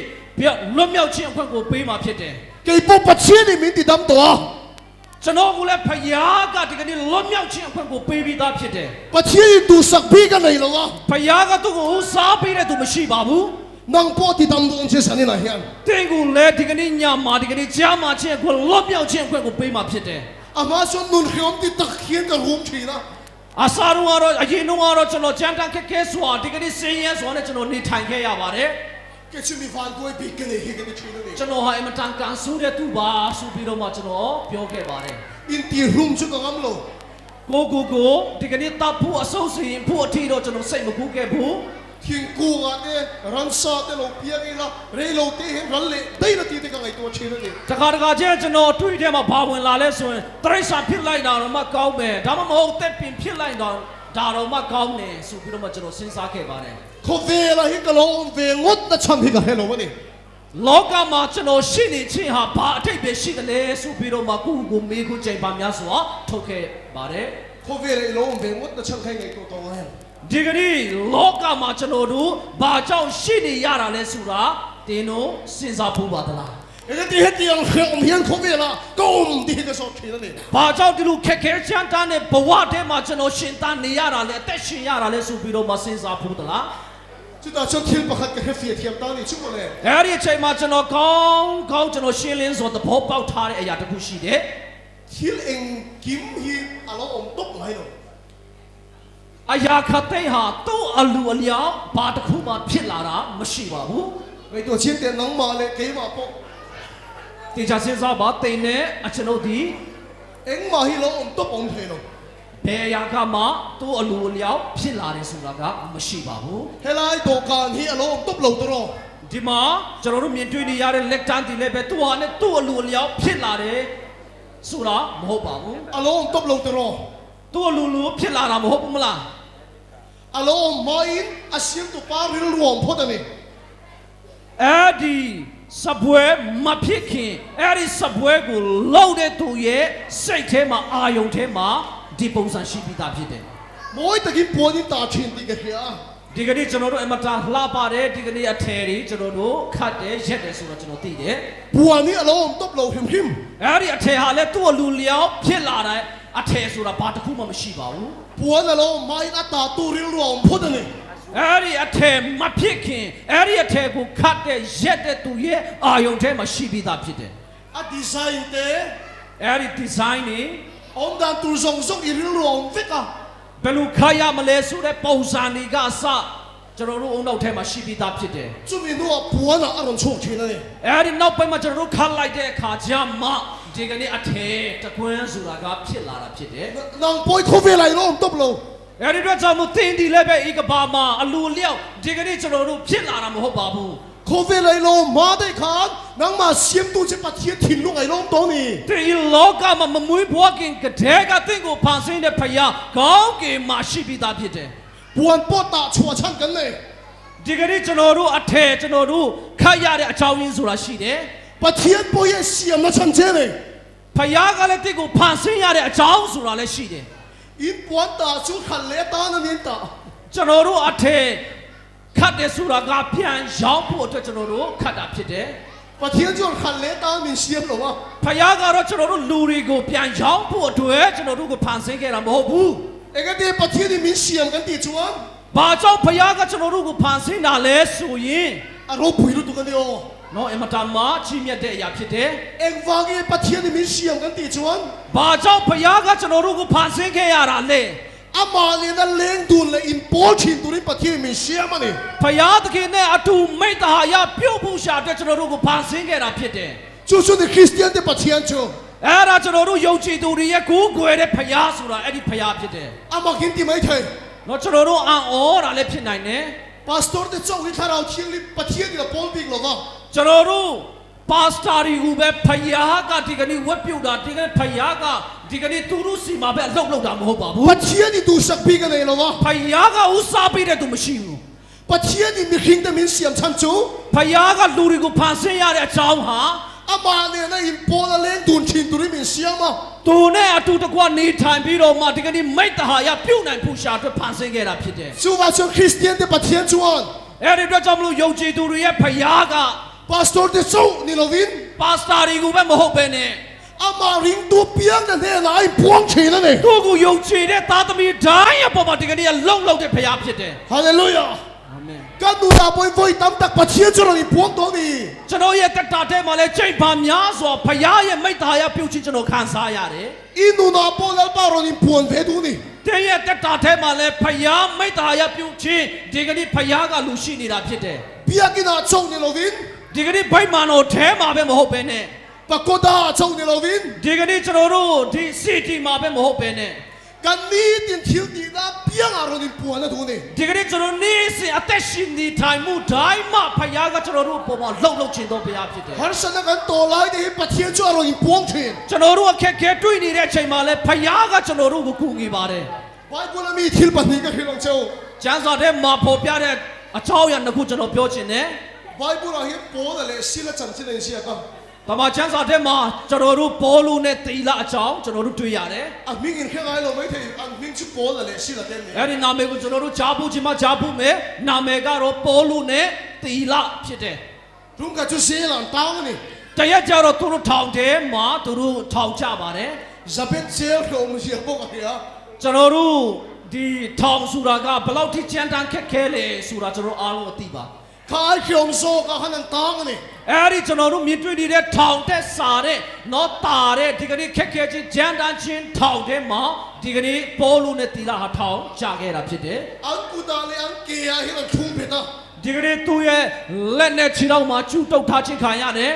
လွတ်မြောက်ခြင်းအခွင့်ကိုပေးมาဖြစ်တယ် กี่ปุ๊บปัจเจียนี่มีที่ดำตัว ကျွန်တော်ကလည်းဖယားကဒီကနေ့လွတ်မြောက်ခြင်းအခွင့်ကိုပေးပြီးသားဖြစ်တယ် ปัจเจียดูสักปีกันไหนแล้ววะ ဖယားကသူ့ကိုစားပေးတဲ့သူမရှိပါဘူး นางพ่อที่ดำโดนเชสันนี่นะเฮียน တင့်ကိုလည်းဒီကနေ့ညမှာဒီကနေ့ကြားမှာခြင်းအခွင့်လွတ်မြောက်ခြင်းအခွင့်ကိုပေးมาဖြစ်တယ် อามาชนนุนเขียวที่ตักเขียนกับรูมชีนะ အစားတော့ကတော့အရင်တော့ကျွန်တော်ကြမ်းတမ်းခက်ခဲစွာဒီကနေ့စင်းရဲစွာနဲ့ကျွန်တော်နေထိုင်ခဲ့ရပါတယ် แกชื่อมีฟันตัวปีกันเลยเฮียกันชีนั่นเอง ကျွန်တော်ဟာအမတန်ကန်ဆူးတဲ့သူပါဆိုပြီးတော့မှကျွန်တော်ပြောခဲ့ပါတယ် อินตีรูมชุกกับเรา ကိုဒီကနေ့တပ်ဖို့အဆုပ်စီရင်ဖို့အထီတော့ကျွန်တော်စိတ်မကူးခဲ့ဘူး ท ทิ้งกูกันเนี่ยรันซาเตลูเปียกิละเรโลเตเห็นรันเล่ได้นาทีที่กังไอตัวเชื่อเลย ตะการเจ้าจะนอทุยเดียมาพาวันลาเลส่วนตริสาพิไลดาวมาเก้าเมดามาโมเต็ปินพิไลดาวดาวมาเก้าเนี่ยสุพิโรมาจะนอสินสาเก็บมาเนี่ย เขาเวลาฮิกะโลเวงดนะชันฮิกะเฮโลวะนี่ โลกามาจะนอชินิชิฮาบาเทเบชิกเลสุพิโรมากูกุมีกูใจบามยาสัวทุกเก็บมาเนี่ย เขาเวลาโลเวงดนะชันใครไงตัวโตแล้ว ဒီကနေ့လောကမှာကျွန်တော်တို့ဘာကြောင့်ရှိနေရတာလဲဆိုတာတင်းတို့စဉ်းစားဖို့ပါသလား เอ็งที่เฮ็ดยังเรื่องเฮียนเขาเวลาก้มที่ก็สอบขีดนี่ ဘာကြောင့်ဒီလိုခက်ခဲချမ်းသာတဲ့ဘဝထဲမှာကျွန်တော်ရှင်သန်နေရတာလဲအသက်ရှင်ရတာလဲဆိုပြီးတော့မစဉ်းစားဖို့သလား จุดอาชันทิลประคัดกับเฮฟเฟียเทียมตานี่ชุบเลย အဲ့ဒီအချိန်မှာကျွန်တော်ကောင်းကျွန်တော်ရှင်းလင်းစွာသဘောပေါက်ထားတဲ့အရာတစ်ခုရှိတယ် ทิลเอ็งกิมฮีอารมณ์อมตกไหลหรอ အရာခတ်သိမ်းဟာသူ့အလူအလျောက်ဘာတစ်ခုမှဖြစ်လာတာမရှိပါဘူး ไอตัวเชี่ยนเตียนน้องมาเลยเกมาปก တေချာစဉ်းစားပါတိမ်နဲ့အကျွန်ုပ်ဒီ เอ็งมาฮีโลอมตกอมเทโล ဘယ်အရာကမှသူ့အလူအလျောက်ဖြစ်လာတယ်ဆိုတာကမရှိပါဘူး เฮลัยตัวการฮีอารมณ์อมตกเหล่าตรอ ဒီမှာကျွန်တော်တို့မြင်တွေ့နေရတဲ့လက်တန်းတီလည်းပဲသူ့ဟာနဲ့သူ့အလူအလျောက်ဖြစ်လာတယ်ဆိုတာမဟုတ်ပါဘူး อารมณ์อมตกเหล่าตรอ သူ့အလူလူဖြစ်လာတာမဟုတ်ဘူးမလား อารมณ์มาอินอาเซียนตัวปาริลรวมพอดนี่ အဲ့ဒီစပွဲမဖြစ်ခင်အဲ့ဒီစပွဲကိုလှုပ်တဲ့သူရဲ့စိတ်ထဲမှာအာယုံထဲမှာဒီပုံစံရှိပြီးသားဖြစ်တယ် มวยตะกี้ปวนี่ตาชินติกะเฮีย ဒီကနေ့ကျွန်တော်တို့အမတာလှပတယ်ဒီကနေ့အထယ်တွေကျွန်တော်တို့ခတ်တယ်ရက်တယ်ဆိုတော့ကျွန်တော်သိတယ် ปวนี่อารมณ์อมตกเหล่าหิมหิม အဲ့ဒီအထယ်ဟာလည်းသူ့အလူလျောက်ဖြစ်လာတဲ့အထယ်ဆိုတာဘာတစ်ခုမှမရှိပါဘူး ปวนี่อารมณ์มาอินอัตตาตูริลรวมพอดนี่ အဲ့ဒီအထယ်မဖြစ်ခင်အဲ့ဒီအထယ်ကိုခတ်တဲ့ရက်တဲ့သူရဲ့အာယုံထဲမှာရှိပြီးသားဖြစ်တယ် อะดีไซน์เต အဲ့ဒီဒီဇိုင်းနေ อมดันตูซงซงอิริลรวมฟิกะ ဘယ်လိုခတ်ရမလဲဆိုတဲ့ပုံစံတွေကအစကျွန်တော်တို့အုံနောက်ထဲမှာရှိပြီးသားဖြစ်တယ် จุมินัวปวน่ะอารมณ์โชคชินนี่ အဲ့ဒီနောက်ပိုင်းမှာကျွန်တော်တို့ခတ်လိုက်တဲ့အခါကျမှဒီကနေ့အထယ်တကွန်းဆိုတာကဖြစ်လာတာဖြစ်တယ် นางปอยเขาเวลาโลอมตกเหล่า အဲ့ဒီတော့ကြောင့်မို့သင်ဒီလည်းပဲဤကဘာမှာအလူလျောက်ဒီကနေ့ကျွန်တော်တို့ဖြစ်လာတာမဟုတ်ပါဘူး เขาเวลาโลมาได้ขานนางมาเสียมตูจะปะเทียถิ่นลุงไอ้โลมตรงนี้ ဒီလောကမှာမမွေးဘွားခင်ကတဲ့ကသင်ကိုဖန်ဆင်းတဲ့ဖယားကောင်းကင်မှာရှိပြီးသားဖြစ်တယ် ปวนปอตาชัวชันกันเลย ဒီကနေ့ကျွန်တော်တို့အထယ်ကျွန်တော်တို့ခတ်ရတဲ့အကြောင်းရင်းဆိုတာရှိတယ် ปะเทียปอยเสียมนะชันเจเลย ဖယားကလည်းသင်ကိုဖန်ဆင်းရတဲ့အကြောင်းဆိုတာလည်းရှိတယ် อินปวนตาชูขันเลตานั่นนี่ตา ကျွန်တော်တို့အထယ်ခတ်တဲ့ဆိုတာကပြန်ရောက်ဖို့အတွက်ကျွန်တော်တို့ခတ်တာဖြစ်တယ် ปะเทียจูขันเลตามีเสียมหรอวะ ဖယားကတော့ကျွန်တော်တို့လူတွေကိုပြန်ရောက်ဖို့အတွက်ကျွန်တော်တို့ကိုဖန်ဆင်းခဲ့တာမဟုတ်ဘူး เอกตีปะเทียนี่มีเสียมกันตีจวน ဘာကြောင့်ဖယားကကျွန်တော်တို့ကိုဖန်ဆင်းတာလဲဆိုရင် อารมณ์ปุยรู้ตัวกันเดียว နော်အမတန်မှကြီးမြတ်တဲ့အရာဖြစ်တယ် เอ็งวางเอปะเทียนี่มีเสียมกันตีจวน ဘာကြောင့်ဖယားကကျွန်တော်တို့ကိုဖန်ဆင်းခဲ့ရတာလဲ อามาเลยนั่นเลี้ยงดูเลยอินปอลชินตัวนี้ปะเทียมีเสียมันนี่ ဖယားသခင်နဲ့အတူမိတ္တဟာယပြုတ်ဖို့ရှာတဲ့ကျွန်တော်တို့ကိုဖန်ဆင်းခဲ့တာဖြစ်တယ် 就是你คริสเตียน的ปะเทียนจู အဲ့ဒါကျွန်တော်တို့ယုံကြည်သူတွေရဲ့ကိုးကွယ်တဲ့ဖယားဆိုတာအဲ့ဒီဖယားဖြစ်တယ် อามากินตีไม่ไทย နော်ကျွန်တော်တို့အံ့ဩတာလည်းဖြစ်နိုင်တယ် พาสตอร์的เจ้าวิทาเราเทียนลิปะเทียนี่ละปอลบิ๊กหรอวะ ကျွန်တော်တို့ပါစတာတွေကိုပဲဖယားကဒီကနေ့ဝက်ပြုတ်တာဒီကနေ့ဖယားကဒီကနေ့သူတို့စီမှာပဲအလုပ်လုပ်တာမဟုတ်ပါဘူး ปะเทียนี่ดูสักปีกันเลยหรอวะ ဖယားကဥစားပေးတဲ့သူမရှိဘူး ปะเทียนี่มีคิงแต่มีเสียมชันจู ဖယားကလူတွေကိုဖန်ဆင်းရတဲ့အကြောင်းဟာ อามาเนี่ยนะอินปอลเลี้ยงดูชินตัวนี้มีเสียมอ่ะ သူနဲ့အတူတကွနေထိုင်ပြီးတော့မှဒီကနေ့မိတ္တဟာယပြုတ်နိုင်ဖို့ရှာအတွက်ဖန်ဆင်းခဲ့တာဖြစ်တယ် จูว่าเจ้าคริสเตียน的ปะเทียนจวน အဲ့ဒီအတွက်ကြောင့်မလို့ယုံကြည်သူတွေရဲ့ဖယားက พาสตอร์的เจ้านี่ละวิน ပါစတာတွေကိုပဲမဟုတ်ပဲနဲ့ อามาริงตัวเปียงนั่นเนี่ยนะไอ้พวงชินนั่นเอง သူ့ကိုယုံကြည်တဲ့သားသမီးတိုင်းအပေါ်မှာဒီကနေ့လုံလောက်တဲ့ဖယားဖြစ်တယ် ฮาเลลูยา အာမင် กันดูเราไปไว้ตั้มตักปะเทียนจวนนี่พวงตัวนี้ ကျွန်တော်ရဲ့တက်တာထဲမှာလည်းချိန်ပါများစွာဖယားရဲ့မိတ္တဟာယပြုတ်ခြင်းကျွန်တော်ခံစားရတယ် อินูนาปอลปารอนี่พวงเวดูนี่ တဲ့ရဲ့တက်တာထဲမှာလည်းဖယားမိတ္တဟာယပြုတ်ခြင်းဒီကနေ့ဖယားကလူရှိနေတာဖြစ်တယ် เปียกินาเจ้านี่ละวิน ဒီကနေ့ဗိမာန်တော်ထဲမှာပဲမဟုတ်ပဲနဲ့ ปะโกดาเจ้านี่ละวิน ဒီကနေ့ကျွန်တော်တို့ဒီစီတီမှာပဲမဟုတ်ပဲနဲ့ ก กันนี้ตินทิลดีนะเพียงอารมณ์ปวดนะทุกนี่ ဒီကနေ့ကျွန်တော်နေ့စဉ်အသက်ရှင်နေထိုင်မှုတိုင်းမှာဖယားကကျွန်တော်တို့ပုံမှာလှုပ်လှုပ်ခြင်းတော့ဘုရားဖြစ်တယ် ฮันสันกันตัวไล่ที่ประเทศจู่อารมณ์ปวงเชิญ ကျွန်တော်တို့အခက်ခဲတွေ့နေတဲ့အချိန်မှာလဲဖယားကကျွန်တော်တို့ကိုကူညီပါတယ် ไว้บุญมีทิลปันนี้ก็คือหลวงเจ้า ကျမ်းစာထဲမှာပေါ်ပြတဲ့အကြောင်းအရာတစ်ခုကျွန်တော်ပြောချင်တယ် ไว้บุญเราเห็นโป้เลยสิละจันทร์ที่ไหนเสียกัน ။ဒါမှကျမ်းစာထဲမှာကျွန်တော်တို့ပေါ်လို့နဲ့တီလာအကြောင်းကျွန်တော်တို့တွေ့ရတယ် อันมิงอินแค่ไงเราไม่ถึงอันมิงชุบโป้เลยสิละเต็มเลย ။အဲဒီနာမည်ကိုကျွန်တော်တို့ကြားဖို့ချင်းမှကြားဖို့မယ်။နာမည်ကတော့ပေါ်လို့နဲ့တီလာဖြစ်တယ် รุ่งกับจุเสียหลังตั้งนี่ ။တရက်ကြတော့သူတို့ထောင်ထဲမှာသူတို့ထောင်จပါတယ် จะเป็นเซลล์ของมันเสียพวกอะไรอ่ะ ။ကျွန်တော်တို့ဒီထောင်ဆိုတာကဘယ်လောက်ထိကြမ်းတမ်းခက်ခဲလဲဆိုတာကျွန်တော်အားလုံးအသိပါ ข้าเขียงโซ่กับขันตั้งนี่ ။အဲဒီကျွန်တော်တို့မြင်တွေ့နေတဲ့ထောင်တက်စားတဲ့နော်တာတဲ့ဒီကနေ့ခက်ခဲချင်းကြမ်းတမ်းချင်းထောင်ထဲမှာဒီကနေ့ပေါ်လို့နဲ့တီလာဟာထောင်ကြခဲ့တာဖြစ်တယ်။ อันกูตาเลยอันเกียร์ให้เราชุ่มเผ็ดอ่ะ ဒီကနေ့သူ့ရဲ့လက်နဲ့ခြေထောက်မှာကျူတုတ်ထားခြင်းခံရတယ်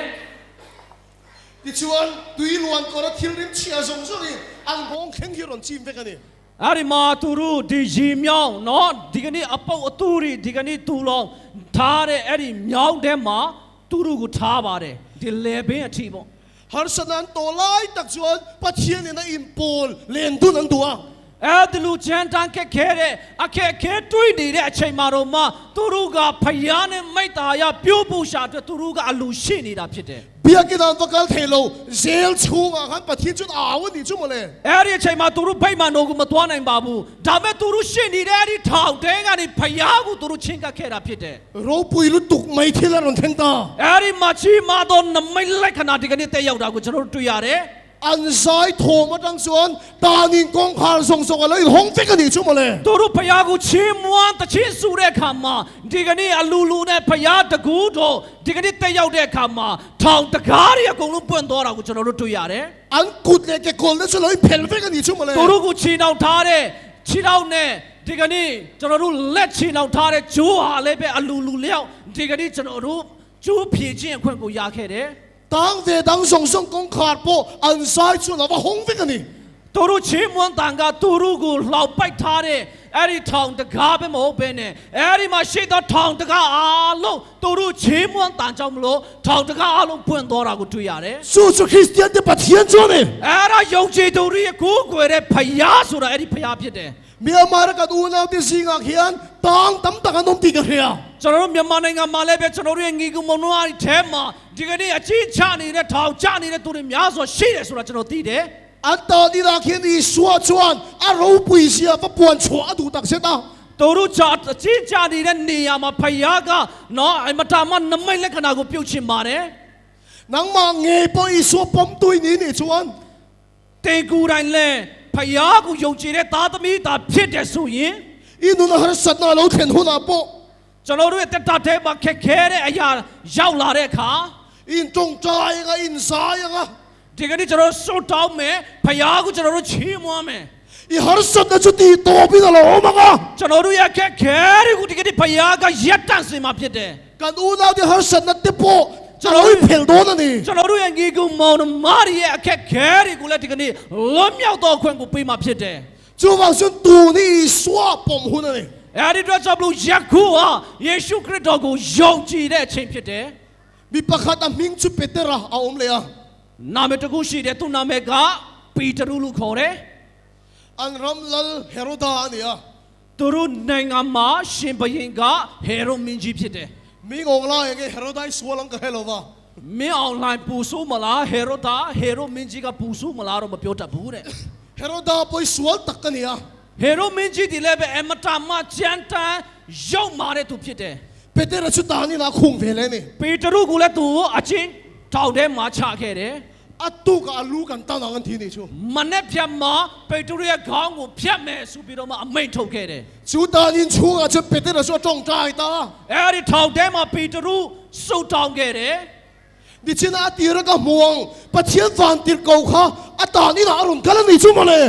ดิชวนตุยลวนก็ระทิลริมเชียสงสนี่อันบงเข่งที่รอนจิมเฟกันนี่ ။အဲဒီမှာသူတို့ဒီရီမြောင်းနော်ဒီကနေ့အပုတ်အတူရီဒီကနေ့သူလောင်းထားတဲ့အဲ့ဒီမြောင်းထဲမှာသူတို့ကိုထားပါတယ်ဒီလေဘင်းအထိပေါ့ ฮันสันตัวไล่ตักชวนประเทศนี่นะอิมโพลเลียนดุนันตัว အဲ့ဒီလူချမ်းတန်းခက်ခဲတဲ့အခက်ခဲတွေ့နေတဲ့အချိန်မှာတော့မှသူတို့ကဖယားနဲ့မိတ္တာရပြုတ်ဖို့ရှာအတွက်သူတို့ကအလူရှိနေတာဖြစ်တယ် เบียกินอันตะกัลเทโลเซลชูงอ่ะฮันประเทศจุดอาวันนี้จุ่มเลย အဲ့ဒီအချိန်မှာသူတို့ဗိတ်မာန်တော်ကိုမသွားနိုင်ပါဘူးဒါပေမဲ့သူတို့ရှိနေတဲ့အဲ့ဒီထောင်တဲကနေဖယားကိုသူတို့ချင်းကပ်ခဲ့တာဖြစ်တယ် เราปุยลุตุกไม่เทละรอนเทงตา အဲ့ဒီမှာချီမာတော်နမိတ်လိုက်ခဏဒီကနေ့တက်ရောက်တာကိုကျွန်တော်တို့တွေ့ရတယ် อันซ้ายโถมาดังชวนตานินกองคาร์ส่งอะไรห้องฟิกันนี่จุ่มเลย သူတို့ဖယားကိုချီးမွမ်းတချင်းဆူတဲ့အခါမှာဒီကနေ့အလူလူနဲ့ဖယားတကူတော်ဒီကနေ့တက်ရောက်တဲ့အခါမှာထောင်တကားတွေအကုန်လုံးပွင့်သွားတာကိုကျွန်တော်တို့တွေ့ရတယ် อันกุดเลยแกโกลได้ชวนเพลฟิกันนี่จุ่มเลย သူတို့ကိုချီနှောင်ထားတဲ့ချီနှောင်နဲ့ဒီကနေ့ကျွန်တော်တို့လက်ချီနှောင်ထားတဲ့ဂျိုးဟာလည်းပဲအလူလူလျောက်ဒီကနေ့ကျွန်တော်တို့ဂျိုးဖြည့်ခြင်းအခွင့်ကိုရခဲ့တယ် ตั้งเวดังส่งกองคาร์โปอันซ้ายชวนเราว่าห้องฟิกันนี่ သူတို့ချီးမွမ်းတန်ကသူတို့ကိုလှောက်ပိုက်ထားတဲ့အဲ့ဒီထောင်တကားပဲမဟုတ်ဘဲနဲ့အဲ့ဒီမှာရှိသောထောင်တကားအားလုံးသူတို့ချီးမွမ်းတန်ကြောင့်မလို့ထောင်တကားအားလုံးပွင့်သွားတာကိုတွေ့ရတယ် สู้สุคริสเตียน的ประเทศจุ่มเลย အဲ့ဒါယုံကြည်သူတွေရဲ့ကိုယ်ကွယ်တဲ့ဖယားဆိုတာအဲ့ဒီဖယားဖြစ်တယ် เมียมาระกัดอูนเอาที่สิงห์เขียนตั้งตั้มตั้งน้องตีกันเฮีย ကျွန်တော်တို့မြန်မာနိုင်ငံမှာလည်းပဲကျွန်တော်တို့ရဲ့ငီကူမုံနွားတွေထဲမှာဒီကနေ့အချင်းချနေတဲ့ထောင်ချနေတဲ့သူတွေများစွာရှိတယ်ဆိုတာကျွန်တော်သိတယ် อันตอนนี้เราเขียนอีสวชวนอารูปุยเสียว่าปวนชัวดูตักเสตา သူတို့ချအချင်းချနေတဲ့နေရာမှာဖယားကနော်အမတာမနမိတ်လက္ခဏာကိုပြုတ်ချင်ပါတယ် นังมาเงยปอีสวปมตุยนี่นี่ชวน တင်ကူတိုင်းလဲဖယားကိုယုံကြည်တဲ့သားသမီးသားဖြစ်တယ်ဆိုရင် อีนุนหาสัตนาเราเขียนหัวหน้าโป ကျွန်တော်တို့ရဲ့တက်တာထဲမှာခက်ခဲတဲ့အရာရောက်လာတဲ့အခါ อินจงใจก็อินสายก็ ဒီကနေ့ကျွန်တော်ဆုတ်တောင်းမယ်ဖယားကိုကျွန်တော်တို့ချီးမွမ်းမယ် อีหาสัตนาจุดตีโตพี่เราโอ้มาก็ ကျွန်တော်တို့ရဲ့ခက်ခဲတွေကိုဒီကနေ့ဖယားကရက်တန့်စင်မှာဖြစ်တယ် กันอูนเอาที่หาสัตนาเตโปจะเราเพลโดนนี่ ကျွန်တော်တို့ရဲ့ငီကူမောင်နှမတွေရဲ့အခက်ခဲတွေကိုလည်းဒီကနေ့လွတ်မြောက်တော့ခွင့်ကိုပေးမှာဖြစ်တယ် จูว่าส่วนตูนี่สวปมหุ่นนี่ အဲ့ဒီတော့ကြောင့်လို့ယခုဟာယေရှုခရစ်တော်ကိုယုံကြည်တဲ့အချိန်ဖြစ်တယ် มีประคัดมิงจุเปเตระเอาอมเลยอ่ะ နာမည်တစ်ခုရှိတယ်သူ့နာမည်ကပီတရုလို့ခေါ်တယ် อันรัมลลเฮโรดาเนี่ย သူတို့နိုင်ငံမှာရှင်ဘုရင်ကဟေရိုမင်းကြီးဖြစ်တယ် มีงงล่าอย่างเงี้ยเฮโรดาสวลังก็เฮโลวา မင်းအွန်လိုင်းပူဆိုးမလားဟေရိုမင်းကြီးကပူဆိုးမလားတော့မပြောတတ်ဘူးတဲ့ เฮโรดาไปสวลตักกันเนี่ย ဟေရိုမင်းကြီးဒီလည်းပဲအမတာမကြမ်းတမ်းရောက်မာတဲ့သူဖြစ်တယ် เปเตระชุดตานี่นะคงเวเลยนี่ ပီတရုကိုလည်းသူအချင်းထောက်ထဲမှာချခဲ့တယ် อัตุกอาลูกันตั้งกันทีนี่ชู မနေ့ဖြတ်မှာပီတရုရဲ့ခေါင်းကိုဖြတ်မယ်ဆိုပြီးတော့မှအမိန့်ထုတ်ခဲ့တယ် ชุดตานินชูอาจะเปเตระชัวจงใจตา အဲ့ဒီထောက်ထဲမှာပီတရုစုတ်တောင်းခဲ့တယ် ดิฉันอาตีระก็มวงประเทศฟันติรกาวข้าอัตานี่นะอารมณ์กันนี่ชูมาเลย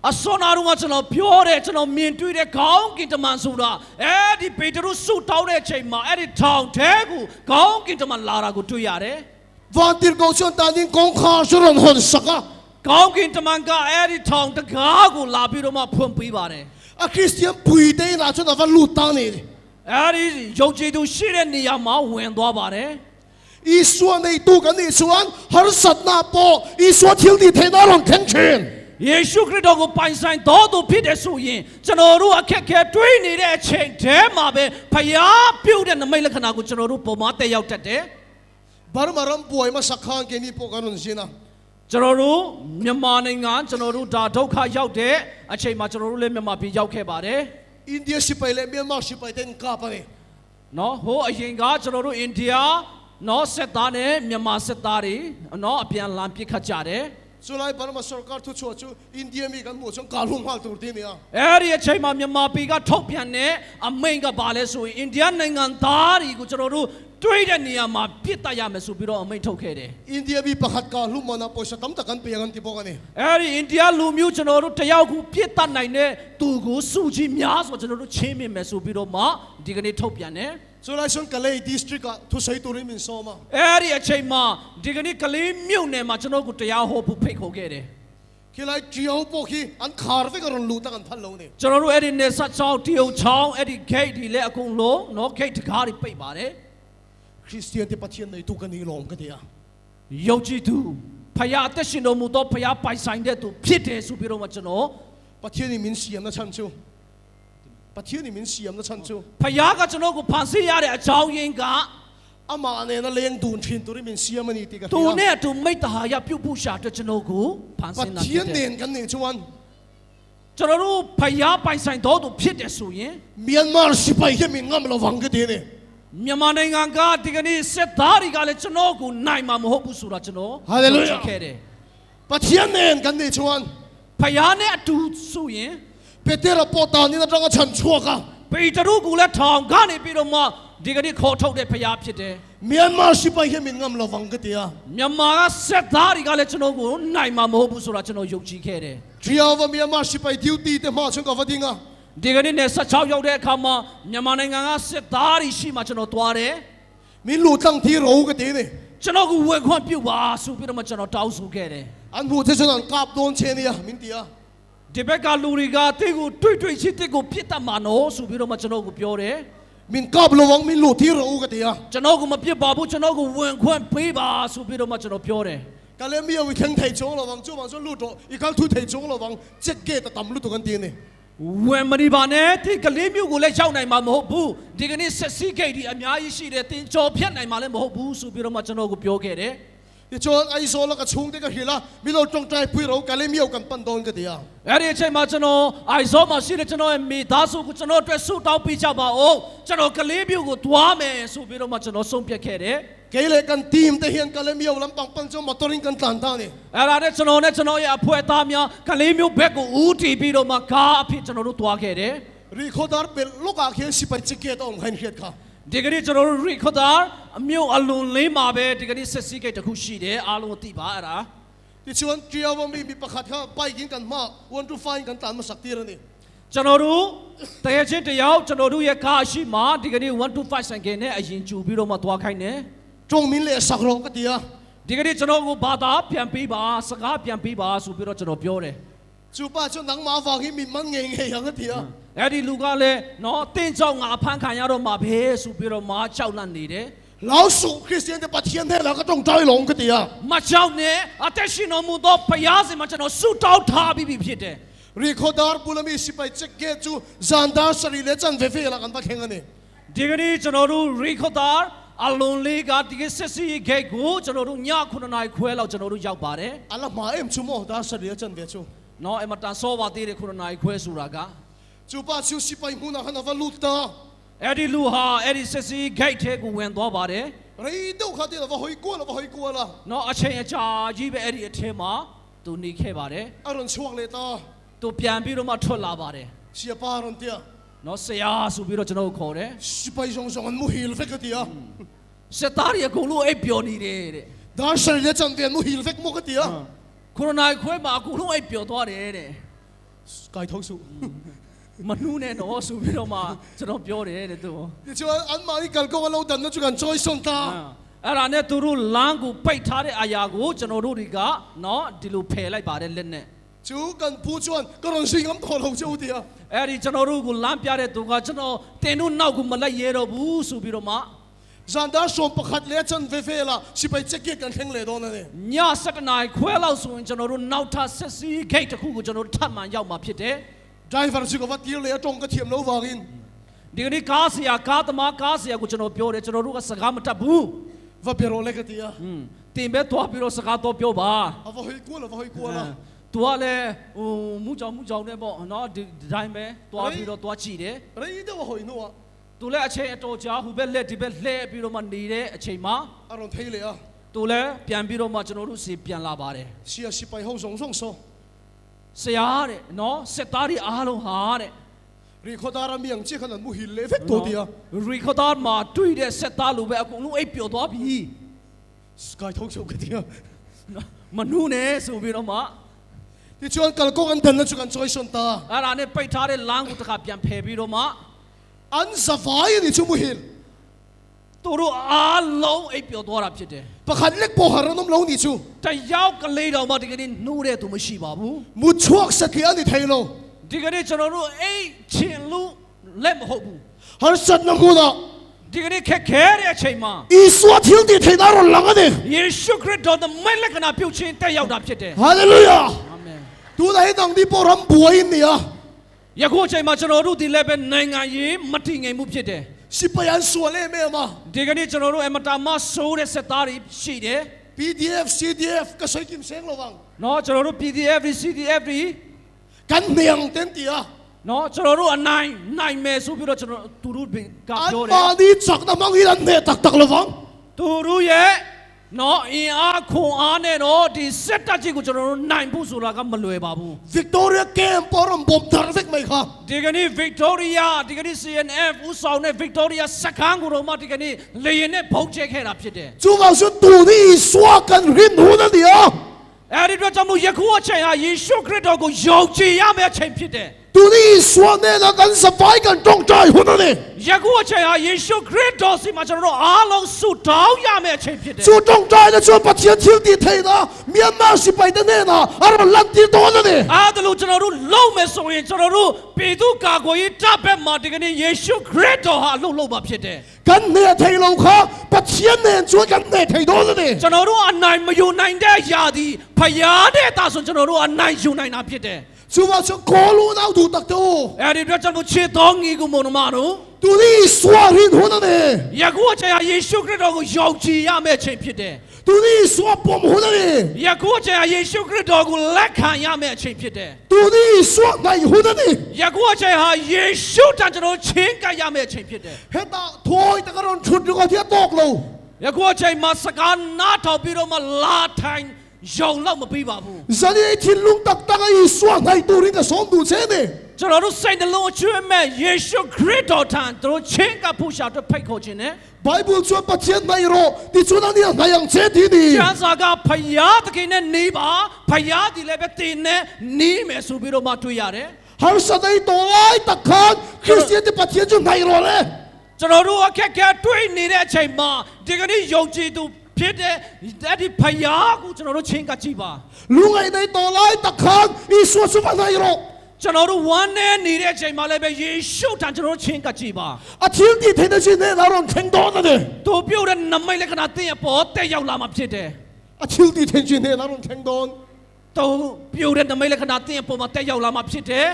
အစောနာတော့ကကျွန်တော်ပြောတယ်ကျွန်တော်မြင်တွေ့တဲ့ခေါင်းကင်တမန်ဆိုတာအဲ့ဒီပေတရုစုတောင်းတဲ့အချိန်မှာအဲ့ဒီထောင်ထဲကိုခေါင်းကင်တမန်လာတာကိုတွေ့ရတယ် ฟันติรกาวชวนตานินกองข้าสุรนหนสัก ခ ကောင်းကင်တမန်ကအဲ့ဒီထောင်တကားကိုလာပြီးတော့မှဖွင့်ပေးပါတယ် A Christian puide na chuna va lutani. အဲ့ဒီယုံကြည်သူရှိတဲ့နေရာမှာဝင်သွားပါတယ် Isua nei tu kan isuan har sat na po Isua thil di thena long khen chen. ယေရှုခရစ်တော်ကိုပိုင်ဆိုင်တော်သူဖြစ်တဲ့ဆိုရင်ကျွန်တော်တို့အခက်အခဲတွေးနေတဲ့အချိန်တည်းမှာပဲဖယားပြုတ်တဲ့နမိတ်လက္ခဏာကိုကျွန်တော်တို့ပုံမှာတက်ရောက်တတ်တယ် Barmaram puai ma sakhan ke ni po kanun sina. ကျွန်တော်တို့မြန်မာနိုင်ငံကျွန်တော်တို့ဒါဒုက္ခရောက်တဲ့အချိန်မှာကျွန်တော်တို့လည်းမြန်မာပြည်ရောက်ခဲ့ပါတယ် India sipai le Myanmar sipai ten ka pa ni. နော်ဟိုအရင်ကကျွန်တော်တို့အိန္ဒိယနော်စစ်သားနဲ့မြန်မာစစ်သားတွေနော်အပြန်လန်ပစ်ခတ်ကြတယ် Sulai barma sarkar thu chu chu India mi kan mo chong kalung hal tur ti ni a. အဲ့ဒီအချိန်မှာမြန်မာပြည်ကထုတ်ပြန်တဲ့အမိန့်ကဘာလဲဆိုရင်အိန္ဒိယနိုင်ငံသားတွေကိုကျွန်တော်တို့တွေးတဲ့နေရာမှာပြစ်တတ်ရမယ်ဆိုပြီးတော့အမိန့်ထုတ်ခဲ့တယ် India bi pakhat ka lu mana po sa tam takan pe yan ti po kan ni. အဲ့ဒီအိန္ဒိယလူမျိုးကျွန်တော်တို့တယောက်ကိုပြစ်တတ်နိုင်တဲ့သူကိုစုကြီးများဆိုကျွန်တော်တို့ချင်းမြင်မယ်ဆိုပြီးတော့မှဒီကနေ့ထုတ်ပြန်တယ် Sulai son kalei district ka thu sai tu ri min so ma. အဲ့ဒီအချိန်မှာဒီကနေ့ကလေးမြို့နယ်မှာကျွန်တော်ကိုတရားဟောဖို့ဖိတ်ခေါ်ခဲ့တယ် Kilai jiao po ki an khar ve karon lu ta kan phal lo ni. ကျွန်တော်တို့အဲ့ဒီနေဆက်ချောင်းတရုတ်ချောင်းအဲ့ဒီ gate ဒီလည်းအကုန်လုံးနော် gate တကားတွေပိတ်ပါတယ် Christian ti pathian nei tu kan ni long ka ti a. ယုံကြည်သူဖယားအသက်ရှင်တော်မူသောဖယားပိုင်ဆိုင်တဲ့သူဖြစ်တယ်ဆိုပြီးတော့မှကျွန်တော် Pathian ni min siam na chan chu. Pathian ni min siam na chan chu. ဖယားကကျွန်တော်ကိုဖန်ဆင်းရတဲ့အကြောင်းရင်းက Ama ne na leng dun thin tu ri min siam ani ti ka. သူနဲ့အတူမိတ္တဟာယပြုတ်ဖို့ရှာအတွက်ကျွန်တော်ကိုဖန်ဆင်းတာဖြစ် Pathian တယ် nen kan ni chuan ကျွန်တော်တို့ဖယားပိုင်ဆိုင်တော်သူဖြစ်တယ်ဆိုရင် Myanmar sipai ke min ngam lo wang ka ti ni. မြန်မာနိုင်ငံကဒီကနေ့စစ်သားတွေကလည်းကျွန်တော်ကိုနိုင်မှာမဟုတ်ဘူးဆိုတာကျွန်တော် Hallelujah ယုံကြည်ခဲ့တယ် Pathian nen kan ni chuan ဖယားနဲ့အတူဆိုရင် Petera pota ni na tanga chan chua ka. ပေတရုကိုလည်းထောင်ကနေပြီးတော့မှဒီကနေ့ခေါ်ထုတ်တဲ့ဖယားဖြစ်တယ် Myanmar sipai ke min ngam lo wang ka ti a. မြန်မာကစစ်သားတွေကလည်းကျွန်တော်ကိုနိုင်မှာမဟုတ်ဘူးဆိုတာကျွန်တော်ယုံကြည်ခဲ့တယ် Jiao va Myanmar sipai duty te ma chung ka va dinga. ဒီကနေ့နဲ့16ရောက်တဲ့အခါမှာမြန်မာနိုင်ငံကစစ်သားတွေရှိမှကျွန်တော်သွားတယ် Min lu tang thi ro ka ti ni. ကျွန်တော်ကိုဝယ်ခွင့်ပြုပါဆိုပြီးတော့မှကျွန်တော်တောင်းဆိုခဲ့တယ် An bu te chuan an kap don che ni a min ti a. ဒီဘက်ကလူတွေကတိတ်ကိုတွေ့ချင်းတိတ်ကိုပြစ်တတ်မှာနော်ဆိုပြီးတော့မှကျွန်တော်ကိုပြောတယ် Min kap lo wang min lu thi ro ka ti a. ကျွန်တော်ကိုမပြစ်ပါဘူးကျွန်တော်ကိုဝင်ခွင့်ပေးပါဆိုပြီးတော့မှကျွန်တော်ပြောတယ် Ka le mi wi khang thai chong lo wang chu wang so lu to I kal thu thai chong lo wang check ke ta tam lu to kan ti ni. ဝင်မဒီပါနဲ့ဒီကလေးမျိုးကိုလည်းရောက်နိုင်မှာမဟုတ်ဘူးဒီကနေ့ဆက်စီးဂိတ်ဒီအများကြီးရှိတယ်တင်ကြော်ဖြတ်နိုင်မှာလည်းမဟုတ်ဘူးဆိုပြီးတော့မှကျွန်တော်ကိုပြောခဲ့တယ် Ti chuan ai so la ka chung te ka hila mi lo tong trai pui ro ka le mi kan pan don ka ti a. အဲ့ဒီအချိန်မှာကျွန်တော်အိုင်ဇောမှာရှိတဲ့ကျွန်တော်ရဲ့မိသားစုကိုကျွန်တော်အတွက်ဆုတောင်းပေးကြပါဦးကျွန်တော်ကလေးမျိုးကိုသွားမယ်ဆိုပြီးတော့မှကျွန်တော်ဆုံးဖြတ်ခဲ့တယ် Ke le kan team te hian ka le mi lam pang pan chu motoring kan tan ta ni. အဲ့ဒါနဲ့ကျွန်တော်ရဲ့အဖွဲ့သားများကလေးမျိုးဘက်ကိုဦးတည်ပြီးတော့မှကားအဖြစ်ကျွန်တော်တို့သွားခဲ့တယ် Ri khodar pel lo ka khian sipai check ke ta ong khain khiat kha. ဒီကနေ့ကျွန်တော်တို့ရီခွတ်တာအမျိုးအလွန်လေးမှာပဲဒီကနေ့ဆက်စီးဂိတ်တစ်ခုရှိတယ်အားလုံးသိပါအဲ့ဒါ Ti chuan jiao va mi pakhat kha pai kin kan ma want to find kan tan ma sak ti ra ni. ကျွန်တော်တို့တကယ်ချင်းတယောက်ကျွန်တော်တို့ရဲ့ကားရှိမှာဒီကနေ့125ဆိုင်ကနဲ့အရင်ကျူပြီးတော့မှသွားခိုင်းတယ် Chong min le sak ro ka ti a. ဒီကနေ့ကျွန်တော်ကိုဘာသာပြန်ပေးပါစကားပြန်ပေးပါဆိုပြီးတော့ကျွန်တော်ပြောတယ် Chu pa chu nang ma wang hi min man nge nge yang ka ti a. အဲ့ဒီလူကလည်းနော်အတင်းကြောင့်ငါဖမ်းခံရတော့မှာပဲဆိုပြီးတော့မှကြောက်လန့်နေတယ် Lao su Christian te pathian te la ka tong trai long ka ti a. မကြောက်နဲ့အသက်ရှင်တော်မူသောဘုရားရှင်မှာကျွန်တော်ဆုတောင်းထားပြီးပြီဖြစ်တယ် Ri khodar pulami sipai check ke chu zandar sari le chan ve ve la kan ba kheng ani. ဒီကနေ့ကျွန်တော်တို့ရီခွတ်တာအလွန်လေးကဒီကစစ်စီဂိတ်ကိုကျွန်တော်တို့ည9နာရီခွဲလောက်ကျွန်တော်တို့ရောက်ပါတယ် Ala ma em chu mo dar sari le chan ve chu. နော်အမတန်စောပါသေးတယ်9နာရီခွဲဆိုတာက Chu pa chu sipai mu na hana va lut ta. အဲ့ဒီလူဟာအဲ့ဒီစစ်စီဂိတ်ထဲကိုဝင်သွားပါတယ် Ri do kha ti la va hoi ko la. နော်အချိန်အကြာကြီးပဲအဲ့ဒီအထဲမှာသူနေခဲ့ပါတယ် Aron chuak le ta. သူပြန်ပြီးတော့မှထွက်လာပါတယ် Sia pa ron ti a. နော်ဆရာဆိုပြီးတော့ကျွန်တော်ကိုခေါ်တယ် Sipai jong jong an mu hil ve ka ti a. စစ်သားတွေအကုန်လုံးအိပ်ပျော်နေတယ်တဲ့ Dar sari le chan ve mu hil ve mo ka ti a. 9နာရီခွဲမှာအကုန်လုံးအိပ်ပျော်သွားတယ်တဲ့ Kai thau su. မနှူးနဲ့တော့ဆိုပြီးတော့မှကျွန်တော်ပြောတယ်တဲ့သူ Ti chuan an ma ni kal ko lo dan na chu kan choi son ta. အဲ့ဒါနဲ့သူတို့လမ်းကိုပိတ်ထားတဲ့အရာကိုကျွန်တော်တို့တွေကနော်ဒီလိုဖယ်လိုက်ပါတယ်လက်နဲ့ chú cần phu chuan có đồng sinh lắm thọ đầu châu thì à အဲ့ဒီကျွန်တော်တို့ကိုလမ်းပြတဲ့သူကကျွန်တော်တင်တို့နောက်ကိုမလိုက်ရဲတော့ဘူးဆိုပြီးတော့မှ dàn đã xôm bạc hạt lẽ chân về về là chỉ phải check cái thằng lẽ đó này ည7 နာရီခွဲလောက်ဆိုရင်ကျွန်တော်တို့နောက်ထပ်ဆက်စီး gate တစ်ခုကိုကျွန်တော်တို့ထပ်မံရောက်မှာဖြစ်တယ် driver chỉ có vắt tiêu lẽ trong cái thiểm nấu vào in ဒီကနေ့ကားဆရာကားသမားကားဆရာကိုကျွန်တော်ပြောတယ်ကျွန်တော်တို့ကစကားမတတ်ဘူး và bè rồi cái gì à တင်ပဲသွားပြီးတော့စကားတော့ပြောပါ à vào hơi cua là သူကလည်းဟိုမူကြောင်နဲ့ပေါ့နော်ဒီတိုင်းပဲသွားပြီးတော့သွားကြည့်တယ် đấy đâu vào hồi nữa သူလည်းအချိန်အတော်ကြာဟိုဘက်လက်ဒီဘက်လှည့်ပြီးတော့မှနေတဲ့အချိန်မှာ à rồi thấy lẽ à သူလည်းပြန်ပြီးတော့မှကျွန်တော်တို့စီပြန်လာပါတယ် chỉ phải hậu song song so ဆရာတဲ့နော်စစ်သားတွေအားလုံးဟာတဲ့ รีคอดารามีอย่างที่ขนาดมุหิเลเฟกตัวเดียว ရီခေါ်တာမှာတွေ့တဲ့စစ်သားလိုပဲအကုန်လုံးအိပ်ပျော်သွားပြီ สกายทอกโชว์กันเดียว မနှူးနဲ့ဆိုပြီးတော့မှ ที่ชวนกันก็กันเดินแล้วชวนกันช่วยชนตา အဲ့ဒါနဲ့ပိတ်ထားတဲ့လမ်းကိုတစ်ခါပြန်ဖယ်ပြီးတော့မှ อันสบายนี่ชูมุหิล သူတို့အားလုံးအိပ်ပျော်သွားတာဖြစ်တယ် ประคันเล็กโปหารน้ำล้นี่ชู တယောက်ကလေးတော်မှဒီကနေ့နှူးတဲ့သူမရှိပါဘူး มุดช่วงสักกี่อันนี่ไทยโล ဒီကနေ့ကျွန်တော်တို့အိတ်ချင်လို့လက်မဟုတ်ဘူး ฮาร์สัตนักกูนะ ဒီကနေ့ခက်ခဲတဲ့အချိန်မှာ อีสวาทิลที่ไทยน่ารอนหลังอันนี้ ယေရှုခရစ်တော်ရဲ့မဲ့လက္ခဏာပြုခြင်းတက်ရောက်တာဖြစ်တယ် ฮาเลลูยา အာမင် ดูได้ดังที่ปรำบัวอินเนี่ย ယခုအချိန်မှာကျွန်တော်တို့ဒီလည်းပဲနိုင်ငံရေးမတည်ငြိမ်မှုဖြစ်တယ် สิไปยันส่วนเล่แม่มา ဒီကနေ့ကျွန်တော်တို့အမတာမဆိုးတဲ့စစ်သားတွေရှိတယ် PDF CDF ก็ใช้กิมเสียงระวัง နော်ကျွန်တော်တို့ PDF CDF တွေ กันเนียงเต็มที่อ่ะ နော်ကျွန်တော်တို့အနိုင်မယ်ဆိုပြီးတော့ကျွန်တော်သူတို့က อัน ပြောတယ် มาดีจักน้ำมันอีนันเนี่ยตักระวัง သူတို့ရဲ့နော်အင်အားခွန်အားနဲ့တော့ဒီစစ်တပ်ကြီးကိုကျွန်တော်တို့နိုင်ဖို့ဆိုတာကမလွယ်ပါဘူး Victoria เกมปรำบอมทาร์เฟกไหมครับ ဒီကနေ့ Victoria ဒီကနေ့ CNF ဦးဆောင်တဲ့ Victoria စခန်းကိုတော့မှဒီကနေ့လေရင်နဲ့ဘုံကျဲခဲ့တာဖြစ်တယ် จูว่าสุดตูนี่สวากันรินหูนั่นเดียว အဲ့ဒီတော့ကျွန်တော်ယခုအချိန်ဟာယေရှုခရစ်တော်ကိုယုံကြည်ရမယ့်အချိန်ဖြစ်တယ် ตูนี่สวาเนี่ยนะกันสบายกันตรงใจหูนั่นเอง ယခုအချိန်ဟာယေရှုခရစ်တော်စီမှာကျွန်တော်တို့အားလုံးဆုတောင်းရမယ့်အချိန်ဖြစ်တယ် สู้ตรงใจนะชวนปัจเจียนทิลที่ไทยนะเมียนมาสิไปเดเนี่ยนะอะไรลันตีโตนั่นเอง အားတလို့ကျွန်တော်တို့လုံးမယ်ဆိုရင်ကျွန်တော်တို့ပြည်သူ့ကာကွယ်ရေးတပ်ဘက်မှာဒီကနေ့ယေရှုခရစ်တော်ဟာလှုပ်လို့မှာဖြစ်တယ် กันเนี่ยไทยเราค่ะปัจเจียนเนี่ยชวนกันเนี่ยไทยโตนั่นเอง ကျွန်တော်တို့အနိုင်မယူနိုင်တဲ့ຢာဒီဖယားတဲ့အတာဆိုကျွန်တော်တို့အနိုင်ယူနိုင်တာဖြစ်တယ် จูว่าสุดโคลูน่าดูตักโต အဲ့ဒီတော့ကျွန်တော်ချေတော်ငီကိုမုံမတို့ ตูนี่สวารินหูนั่นเอง ယခုအချိန်ဟာယေရှုခရစ်တော်ကိုယုံကြည်ရမယ့်အချိန်ဖြစ်တယ် ตูนี่สวาปมหูนั่นเอง ယခုအချိန်ဟာယေရှုခရစ်တော်ကိုလက်ခံရမယ့်အချိန်ဖြစ်တယ် ตูนี่สวาไงหูนั่นเอง ယခုအချိန်ဟာယေရှုတန်ကျွန်တော်ချင်းကပ်ရမယ့်အချိန်ဖြစ်တယ် เฮตาถอยตะกรอนชุดอยู่กับที่ตอกเรา ယခုအချိန်မှာစကားနားထောင်ပြီးတော့မှလာထိုင်ယုံတော့မပြီးပါဘူး ဇာတိထင်လုံတက်တကီစွာနိုင်တူရင်းကဆုံးသူချဲနေ ကျွန်တော်တို့စိတ်နှလုံးအကျွမ်းမဲ့ယေရှုခရစ်တော်ထံတို့ချင်းကပ်ဖို့ရှာတော့ဖိတ်ခေါ်ခြင်းနဲ့ ဘိုင်ဘယ်ကျွတ်ပတ်ချက်နိုင်ရောဒီချွန်းနီနိုင်အောင်ချဲတီဒီ ကျမ်းစာကဖယားသခင်နဲ့နေပါဖယားဒီလည်းပဲတင်နဲ့နေမယ်ဆိုပြီးတော့မှတွေ့ရတယ် ဟာစဒိုင်တော်လိုက်တခါခရစ်ယာန်ပတ်ချက်ကျွနိုင်ရောလေ ကျွန်တော်တို့အခက်အခဲတွေ့နေတဲ့အချိန်မှာဒီကနေ့ယုံကြည်သူဖြစ်တဲ့အဲ့ဒီဖယားကိုကျွန်တော်တို့ချင်းကပ်ကြည့်ပါ လူငယ်နိုင်တော်လိုက်တခါဤဆွတ်ဆွတ်နိုင်ရော ကျွန်တော်တို့ဝမ်းနဲ့နေတဲ့အချိန်မှာလည်းပဲယေရှုထံကျွန်တော်တို့ချင်းကပ်ကြည့်ပါ အချင်းဒီထဲတဲ့ချင်းနဲ့လာတော့ခင်တော်တယ် သူပြုတ်တဲ့နမိတ်လက္ခဏာတင်ရပေါ်တက်ရောက်လာမှာဖြစ်တယ် အချင်းဒီထဲချင်းနဲ့လာတော့ခင်တော် သူပြုတ်တဲ့နမိတ်လက္ခဏာတင်ရပေါ်မှာတက်ရောက်လာမှာဖြစ်တယ်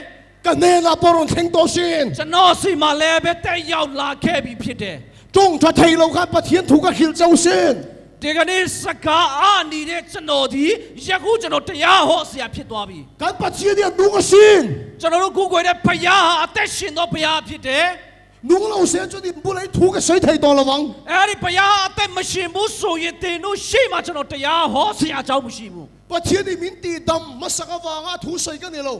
ကနေလာပေါ်တော့ခင်တော်ရှင် ကျွန်တော်စီမှာလည်းပဲတက်ရောက်လာခဲ့ပြီဖြစ်တယ် จงถ้าไทยเราครับประเทศถูกกับขิลเจ้าเส้น ဒီကနေ့စကားအားနေတဲ့ကျွန်တော်ဒီယခုကျွန်တော်တရားဟောဆရာဖြစ်သွားပြီ การประเทศเนี่ยดูกับสิน ကျွန်တော်တို့ကိုယ်ကိုယ်တဲ့ဖယားဟာအသက်ရှင်သောဖယားဖြစ်တယ် ดูเราเสียจนนี่บุเลยถูกกับใช้ไทยตอนระวัง အဲ့ဒီဖယားအသက်မရှင်ဘူးဆိုရင်တင်တို့ရှေ့မှာကျွန်တော်တရားဟောဆရာအကြောင်းမရှိဘူး ประเทศนี่มินตีดำมาสักวางอาถูใส่กันเนี่ยเรา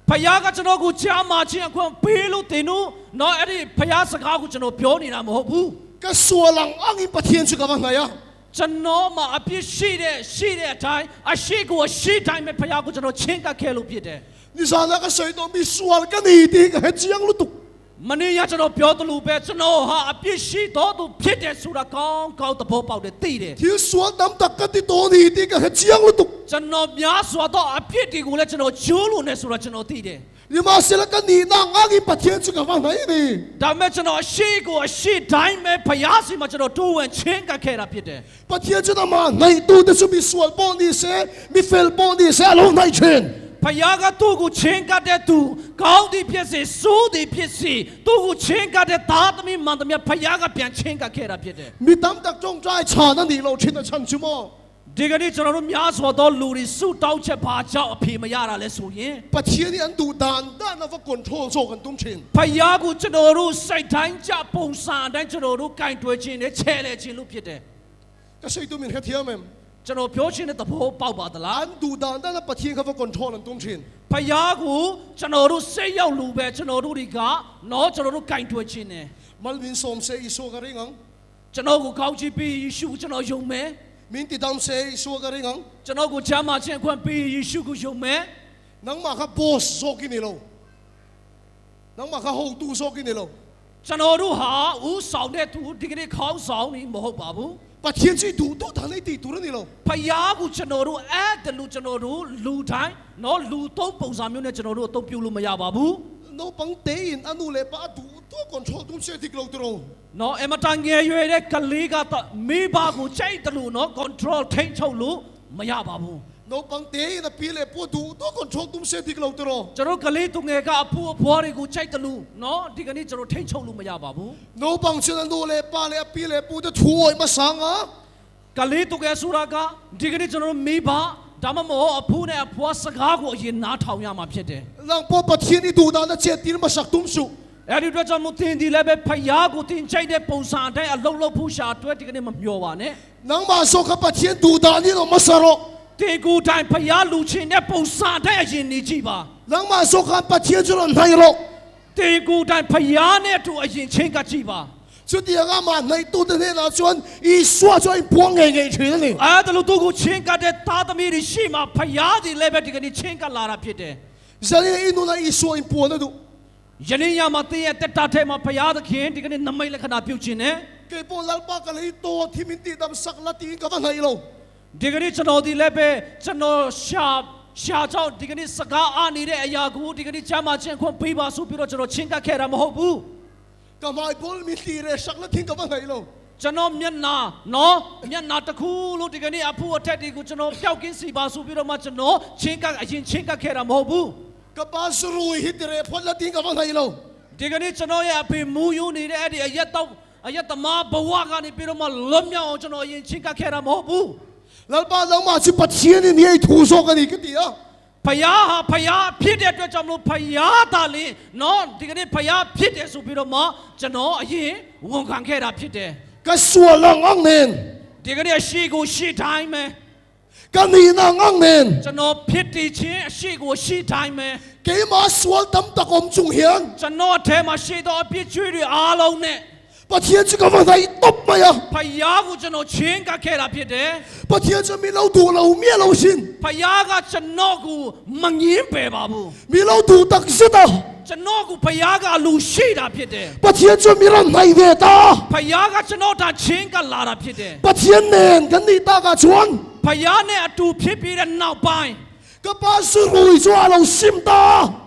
ဖယားကကျွန်တော်ကိုကြားမှာချင်းအခွင့်ပေးလို့တင်တို့တော့အဲ့ဒီဖယားစကားကိုကျွန်တော်ပြောနေတာမဟုတ်ဘူး ก็สัวหลังอ้างอินประเทศสุกับว่าไงอ่ะ ကျွန်တော်မှာအပြစ်ရှိတဲ့အတိုင်းအရှိကိုအရှိတိုင်းပဲဖယားကိုကျွန်တော်ချင်းကပ်ခဲ့လို့ဖြစ်တယ် นี่สาระก็ใส่ตัวมีสัวกันนี่ดีกับเฮ็ดเสียงลุตุ ဒ မနေ့ကကျွန်တော်ပြောသလိုပဲကျွန်တော်ဟာအပြစ်ရှိတော်သူဖြစ်တယ်ဆိုတာကောင်းကောင်းသဘောပေါက်တယ်သိတယ် thiếu số đám tắc cái tí tổ đi tí cái hết chiang luôn tục ကျွန်တော်များစွာသောအပြစ်တွေကိုလည်းကျွန်တော်ကျိုးလို့နေဆိုတာကျွန်တော်သိတယ် nhưng mà sẽ là cái gì nàng ngã cái bát thiên chứ cả vang này đi ဒါပေမဲ့ကျွန်တော်အရှိကိုအရှိတိုင်းပဲဖျားစီမှာကျွန်တော်တိုးဝင်ချင်းကပ်ခဲ့တာဖြစ်တယ် bát thiên chứ mà này tu để cho bị sual bon đi sẽ bị fail bon đi sẽ lâu này chuyện ဖယားကသူ့ကိုချင်းကပ်တဲ့သူကောင်းသည်ဖြစ်စေဆိုးသည်ဖြစ်စေသူ့ကိုချင်းကပ်တဲ့သားသမီးမှန်သမျှဖယားကပြန်ချင်းကပ်ခဲ့တာဖြစ်တယ် mi đám tắc trong trai chả nó đi lâu chuyện là chân chứ mà ဒီကနေ့ကျွန်တော်တို့များစွာသောလူတွေစုတောင်းချက်ဘာကြောင့်အဖေမရတာလဲဆိုရင် bát thiên đi ăn đủ đàn đàn nó phải control sốกันตุ้มchuyện ဖယားကိုကျွန်တော်တို့စိတ်တိုင်းကြပုံစံတိုင်းကျွန်တော်တို့ကင်တွယ်ခြင်းနဲ့ချဲလဲခြင်းလို့ဖြစ်တယ် cái sự tu mình hết thiếu mà ကျွန်တော်ပြောခြင်းနဲ့သဘောပေါက်ပါသလား ăn đủ đàn đàn nó bát thiênเขาphải controlกันตุ้มchuyện ဖယားကိုကျွန်တော်တို့စိတ်ရောက်လူပဲကျွန်တော်တို့တွေကနော်ကျွန်တော်တို့ကင်တွယ်ခြင်းနဲ့ mal min som se iso ka ring ang ကျွန်တော်ကိုကောင်းချီးပြီးယေရှုကိုကျွန်တော်ယုံမယ် min ti dam se iso ka ring ang ကျွန်တော်ကိုချမ်းသာခြင်းအခွင့်ပေးယေရှုကိုယုံမယ် nang ma ka boss so ki ni lo nang ma ka ho tu so ki ni lo ကျွန်တော်တို့ဟာဥဆောင်တဲ့သူဒီကနေ့ခေါင်းဆောင်နေမဟုတ်ပါဘူး bát thiên chi đủ to thằng này ti tu ni lo ဖယားကိုကျွန်တော်တို့အဲ့တလူကျွန်တော်တို့လူတိုင်းနော်လူသုံးပုံစံမျိုးနဲ့ကျွန်တော်တို့အသုံးပြုလို့မရပါဘူး no pang te in anu le pa du to control tum se ti lo tro နော်အမတန်ငယ်ရွယ်တဲ့ကလေးကတော့မိဘကိုကြိုက်တယ်လို့နော် control ထိန်းချုပ်လို့မရပါဘူး no pang te in a pi le po du to control tum se ti lo tro ကျွန်တော်ကလေးသူငယ်ကအဖိုးအဖွားတွေကိုကြိုက်တယ်လို့နော်ဒီကနေ့ကျွန်တော်ထိန်းချုပ်လို့မရပါဘူး no pang chen anu le pa le pi le po de thu oi ma sang a ကလေးသူငယ်ဆိုတာကဒီကနေ့ကျွန်တော်မိဘဒါမှမဟုတ်အဖိုးနဲ့အဖွားစကားကိုအရင်နားထောင်ရမှာဖြစ်တယ် lang po bát thiên ni du da na che ti ma sak tum su အဲ့ဒီတော့ကျွန်တော်တင်ဒီလည်းပဲဖယားကိုတင်ချိုက်တဲ့ပုံစံအတိုင်းအလုံးလုံးဖူးရှာအတွက်ဒီကနေ့မမျောပါနဲ့ nang ma so ka bát thiên du da ni lo ma sa ro တင်ကိုယ်တိုင်ဖယားလူချင်းတဲ့ပုံစံအတိုင်းအရင်နေကြည့်ပါ nang ma so ka bát thiên chu lo nai ro တင်ကိုယ်တိုင်ဖယားနဲ့အတူအရင်ချင်းကကြည့်ပါ chu ti ga ma nai tu de ne na chuan i swa cho in puang ngai ngai chhe ni အဲ့ဒါလို့သူကိုချင်းကတဲ့သားသမီးတွေရှိမှဖယားဒီလည်းပဲဒီကနေ့ချင်းကလာတာဖြစ်တယ် zali inu na i swa in puang na du ယနေ့ညမှာတင်းရဲ့တက်တာထဲမှာဖယားသခင်ဒီကနေ့နမိတ်လက္ခဏာပြုခြင်းနဲ့ ke po lal pa ka le to thi min ti dam sak la ti ka va nai lo ဒီကနေ့ကျွန်တော်ဒီလည်းပဲကျွန်တော်ရှာကြောင့်ဒီကနေ့စကားအားနေတဲ့အရာကိုဒီကနေ့ချမ်းသာခြင်းခွင့်ပေးပါဆိုပြီးတော့ကျွန်တော်ချင်းကပ်ခဲ့တာမဟုတ်ဘူး ka mai bol min ti re sak la thi ka va nai lo ကျွန်တော်မျက်နာနော်မျက်နာတစ်ခုလို့ဒီကနေ့အဖို့အထက်တွေကိုကျွန်တော်ပျောက်ကင်းစီပါဆိုပြီးတော့မှကျွန်တော်ချင်းကအရင်ချင်းကပ်ခဲ့တာမဟုတ်ဘူး ka ba sru hi ti re phot la ti ka va nai lo ဒီကနေ့ကျွန်တော်ရဲ့အဖေမူယူနေတဲ့အဲ့ဒီအရက်သမားဘဝကနေပြီးတော့မှလွတ်မြောက်အောင်ကျွန်တော်အရင်ချင်းကပ်ခဲ့တာမဟုတ်ဘူး lal pa lang ma chi bát thiên ni ai thu so ka ni ka ti a ဖယားဟာဖယားဖြစ်တဲ့အတွက်ကြောင့်မလို့ဖယားသာလင်းနော်ဒီကနေ့ဖယားဖြစ်တယ်ဆိုပြီးတော့မှကျွန်တော်အရင်ဝန်ခံခဲ့တာဖြစ်တယ် ka swa lang ang nen ဒီကနေ့အရှိကိုရှိတိုင်းပဲ ka ni na ang nen ကျွန်တော်ဖြစ်တည်ခြင်းအရှိကိုရှိတိုင်းပဲ ke ma swal tam ta kom chung hian ကျွန်တော်အထဲမှာရှိသောအပြစ်ကြွေးတွေအားလုံးနဲ့ bát thiên chi ka va nai top ma ya ဖယားကိုကျွန်တော်ချင်းကပ်ခဲ့တာဖြစ်တယ် bát thiên chu mi lo du lo mie lo sin ဖယားကကျွန်တော်ကိုမငင်းပယ်ပါဘူး mi lo du tak se ta ကျွန်တော်ကိုဖယားကအလူရှိတာဖြစ်တယ် bát thiên chu mi ran nai ve ta ဖယားကကျွန်တော်ဒါချင်းကပ်လာတာဖြစ်တယ် bát thiên nen kan ni ta ka chuan ဖယားနဲ့အတူဖြစ်ပြီးတဲ့နောက်ပိုင်း ka ba sru chu a lo sim ta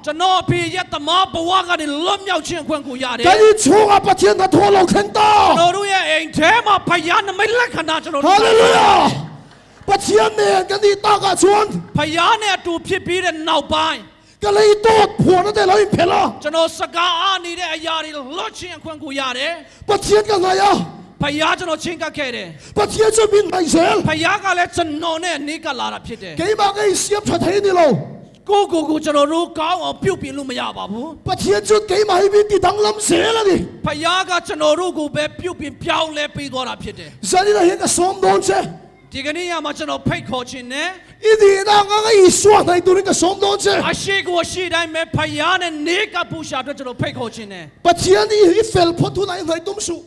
ကျွန်တော်အဖေရဲ့တမဘဝကနေလွတ်မြောက်ခြင်းအခွင့်ကိုရတယ် ka ni chu a bát thiên ta tho lo khen ကျွန် ta တော်တို့ရဲ့အိမ်ထဲမှာဖယားနမိတ်လက္ခဏာကျွန်တော်တို့ hallelujah bát thiên nen kan ni ta ka chuan ဖယားနဲ့အတူဖြစ်ပြီးတဲ့နောက်ပိုင်း ka le to pho na de lo in phela ကျွန်တော်စကားအားနေတဲ့အရာတွေလွတ်ခြင်းအခွင့်ကိုရတယ် bát thiên ka na ya ဖယားကျွန်တော်ချင်းကပ်ခဲ့တယ် bát thiên chu mi nai sel ဖယားကလည်းကျွန်တော်နဲ့နေကလာတာဖြစ်တယ် ke ma ke siap tha thai ni lo ကိုကျွန်တော်တို့ကောင်းအောင်ပြုတ်ပြင်လို့မရပါဘူး bát thiên chu ke ma hi bi ti dang lam se la ni ဖယားကကျွန်တော်တို့ကိုပဲပြုတ်ပြင်ပြောင်းလဲပေးသွားတာဖြစ်တယ် zali la he ka som don se ဒီကနေ့ညမှာကျွန်တော်ဖိတ်ခေါ်ခြင်းနဲ့ idi na nga nga i swa nai tu ni ka som don se အရှိကိုရှိတိုင်းပဲဖယားနဲ့နေကပူရှာအတွက်ကျွန်တော်ဖိတ်ခေါ်ခြင်းနဲ့ bát thiên ni hi fel phot tu nai nai tum su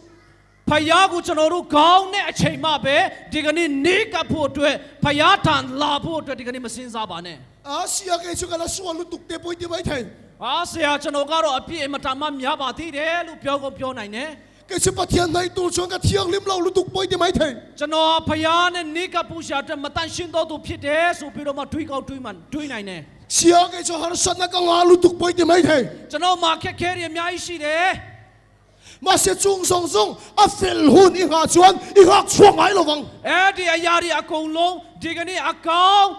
ဖယားကိုကျွန်တော်တို့ကောင်းတဲ့အချိန်မှပဲဒီကနေ့နေကဖို့အတွက်ဖယားထံလာဖို့အတွက်ဒီကနေ့မစင်စားပါနဲ့ Asia ke chu ka la swa lu tuk te poi ti bai thai အားဆရာကျွန်တော်ကတော့အပြည့်အမတန်မှများပါသေးတယ်လို့ပြောနိုင်တယ် cái sự phát hiện này tu xuống cái thiêng liêm lâu lúc tục bơi thì mấy thầy ကျွန်တော်ဖယားနဲ့နေကပူရှာတဲ့မတန်ရှင်းတော်သူဖြစ်တယ်ဆိုပြီးတော့မှတွေးကောက်တွေးမှန်တွေးနိုင်တယ် xia cái cho hắn sẵn là càng lúc tục bơi thì mấy thầy ကျွန်တော်မှာခက်ခဲတွေအများကြီးရှိတယ် mà sẽ chung song song à phèn hồn ý hạ chuan ý hạ chuang ai lo vang အဲ့ဒီအရာတွေအကုန်လုံးဒီကနေ့အကောင်း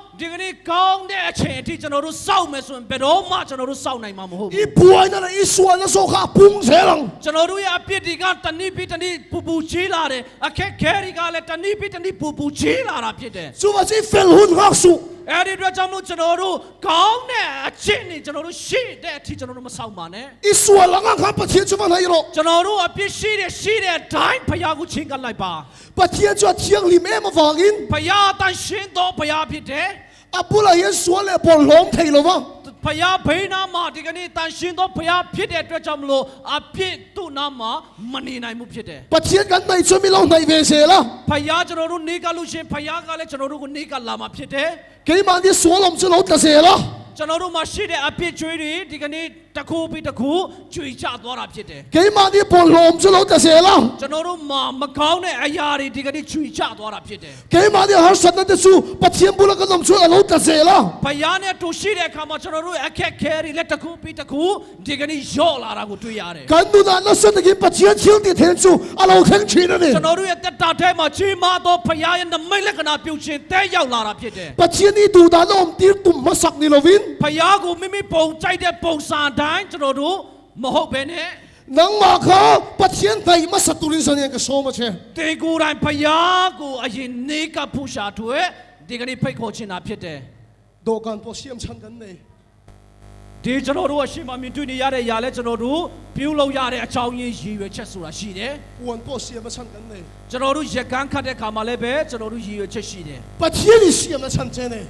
တဲ့အချိန်အထိကျွန်တော်တို့စောင့်မယ်ဆိုရင်ဘယ်တော့မှကျွန်တော်တို့စောင့်နိုင်မှာမဟုတ်ဘူး ý buai na ý xuan na so kha pung se lang ကျွန်တော်တို့ရဲ့အပြစ်တွေကတနည်းပြီးတနည်းပူကြီးလာတယ်အခက်ခဲတွေကလည်းတနည်းပြီးတနည်းပူကြီးလာတာဖြစ်တယ် so mà chỉ phèn hồn hạ su အဲ့ဒီအတွက်ကြောင့်မို့ကျွန်တော်တို့ကောင်းတဲ့အချင်းတွေကျွန်တော်တို့ရှိတဲ့အထိကျွန်တော်တို့မဆောင်ပါနဲ့ ý xuan lang ang kha pathian chu van hai lo ကျွန်တော်တို့အပြစ်ရှိတဲ့အတိုင်းဖယားကိုချင်းကပ်လိုက်ပါ pathian chu thiang lim em awangin ဖယားတန်ရှင်းသောဖယားဖြစ်တယ် apula hian xuan le pol lom thei lo wang ဖယားဘေးနာမှာဒီကနေ့တန်ရှင်းသောဖယားဖြစ်တဲ့အတွက်ကြောင့်မလို့အပြစ်သူ့နာမှာမနေနိုင်မှုဖြစ်တယ် pathian kan nai chu mi lo nai ve se la ဖယားကျွန်တော်တို့နေကလို့ရှင်ဖယားကလည်းကျွန်တော်တို့ကိုနေကလာမှာဖြစ်တယ် ke ma di xuan lom chu lo ta se la ကျွန်တော်တို့မှာရှိတဲ့အပြစ်ကြွေးတွေဒီကနေ့တစ်ခုပြီးတစ်ခုကြွေချသွားတာဖြစ်တယ် ke ma di pol lom chu lo ta se la ကျွန်တော်တို့မှာမကောင်းတဲ့အရာတွေဒီကနေ့ကြွေချသွားtaဖြစ်တယ် ke ma di har sat na te chu pathian bula ka lom chu lo ta se la ဖယားနဲ့တူရှိတဲ့အခါမှာကျွန်တော်တို့အခက်ခဲတွေလက်တစ်ခုပြီးတစ်ခုဒီကနေ့ရော့လာတာကိုတွေ့ရတယ် kan du na na sat ki pathian thiang ti then chu a lo khang chi na ni ကျွန်တော်တို့ရဲ့တက်တာထဲမှာကြီးမားသောဖယားရဲ့နမိတ်လက္ခဏာပြုခြင်းတဲရောက်လာတာဖြစ်တယ် pathian ni du da lom tir tum ma sak ni lovin ဖယားကိုမိမိပုံကြိုက်တဲ့ပုံစံတိုင်းကျွန်တော်တို့မဟုတ်ဘဲနဲ့ nang ma kha pathian thai ma satulin san yang ka so ma che တေကိုယ်တိုင်ဖယားကိုအရင်နေကဖူရှာထွဲဒီကနေ့ဖိတ်ခေါ်ခြင်းတာဖြစ်တယ် do kan po siam chan kan nei ဒီကျွန်တော်တို့အရှိမမြင်တွေ့နေရတဲ့အရာလဲကျွန်တော်တို့ပြုလုပ်ရတဲ့အကြောင်းရင်းရည်ရွယ်ချက်ဆိုတာရှိတယ် wan po siam ma chan kan nei ကျွန်တော်တို့ရက်ကန်းခတ်တဲ့ခါမှာလည်းပဲကျွန်တော်တို့ရည်ရွယ်ချက်ရှိတယ် pathian ni siam na chan che nei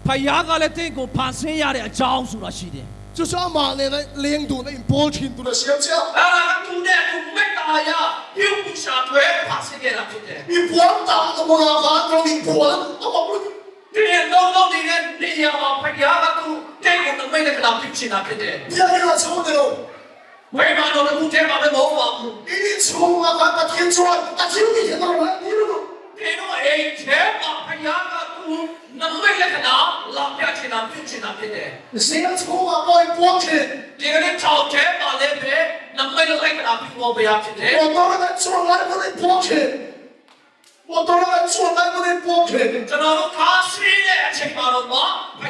ဖယားကလည်းတင့်ကိုဖန်ဆင်းရတဲ့အကြောင်းဆိုတာရှိတယ် chu sa ma ne na leng du na impol chin tu na siam cha အဲ့ဒါကသူနဲ့သူမိတ္တာရပြုပူရှာထွဲဖန်ဆင်းရတာဖြစ်တယ် i puan ta ka mo na ka no ni puan a ma lu ဒီတော့နေတဲ့နေရာမှာဖယားကသူတင့်ကိုနမိတ်လက္ခဏာပြုချင်တာဖြစ်တယ် ya ni na chong de lo ဝိမာန်တော်ကထဲမှာပဲမဟုတ်ပါဘူး i ni chong na ka pathian chuan a thiu ni he na la ni lo ဒီတော့အိမ်ထဲမှာဖယားကသူနမိတ်လက္ခဏာလာပြချင်တာပြုချင်taဖြစ်တယ် siam chong a boy puan che ဒီကနေ့ထောက်ထဲမှာလည်းပဲနမိတ်လက္ခဏာပြုဖို့ဘုရားဖြစ်တယ် 我到了那chuan lai mo nei puan che 我到了那chuan lai mo nei puan che ကျွန်တော်တို့ခါရှိတဲ့အချိန်မှာတော့ဘု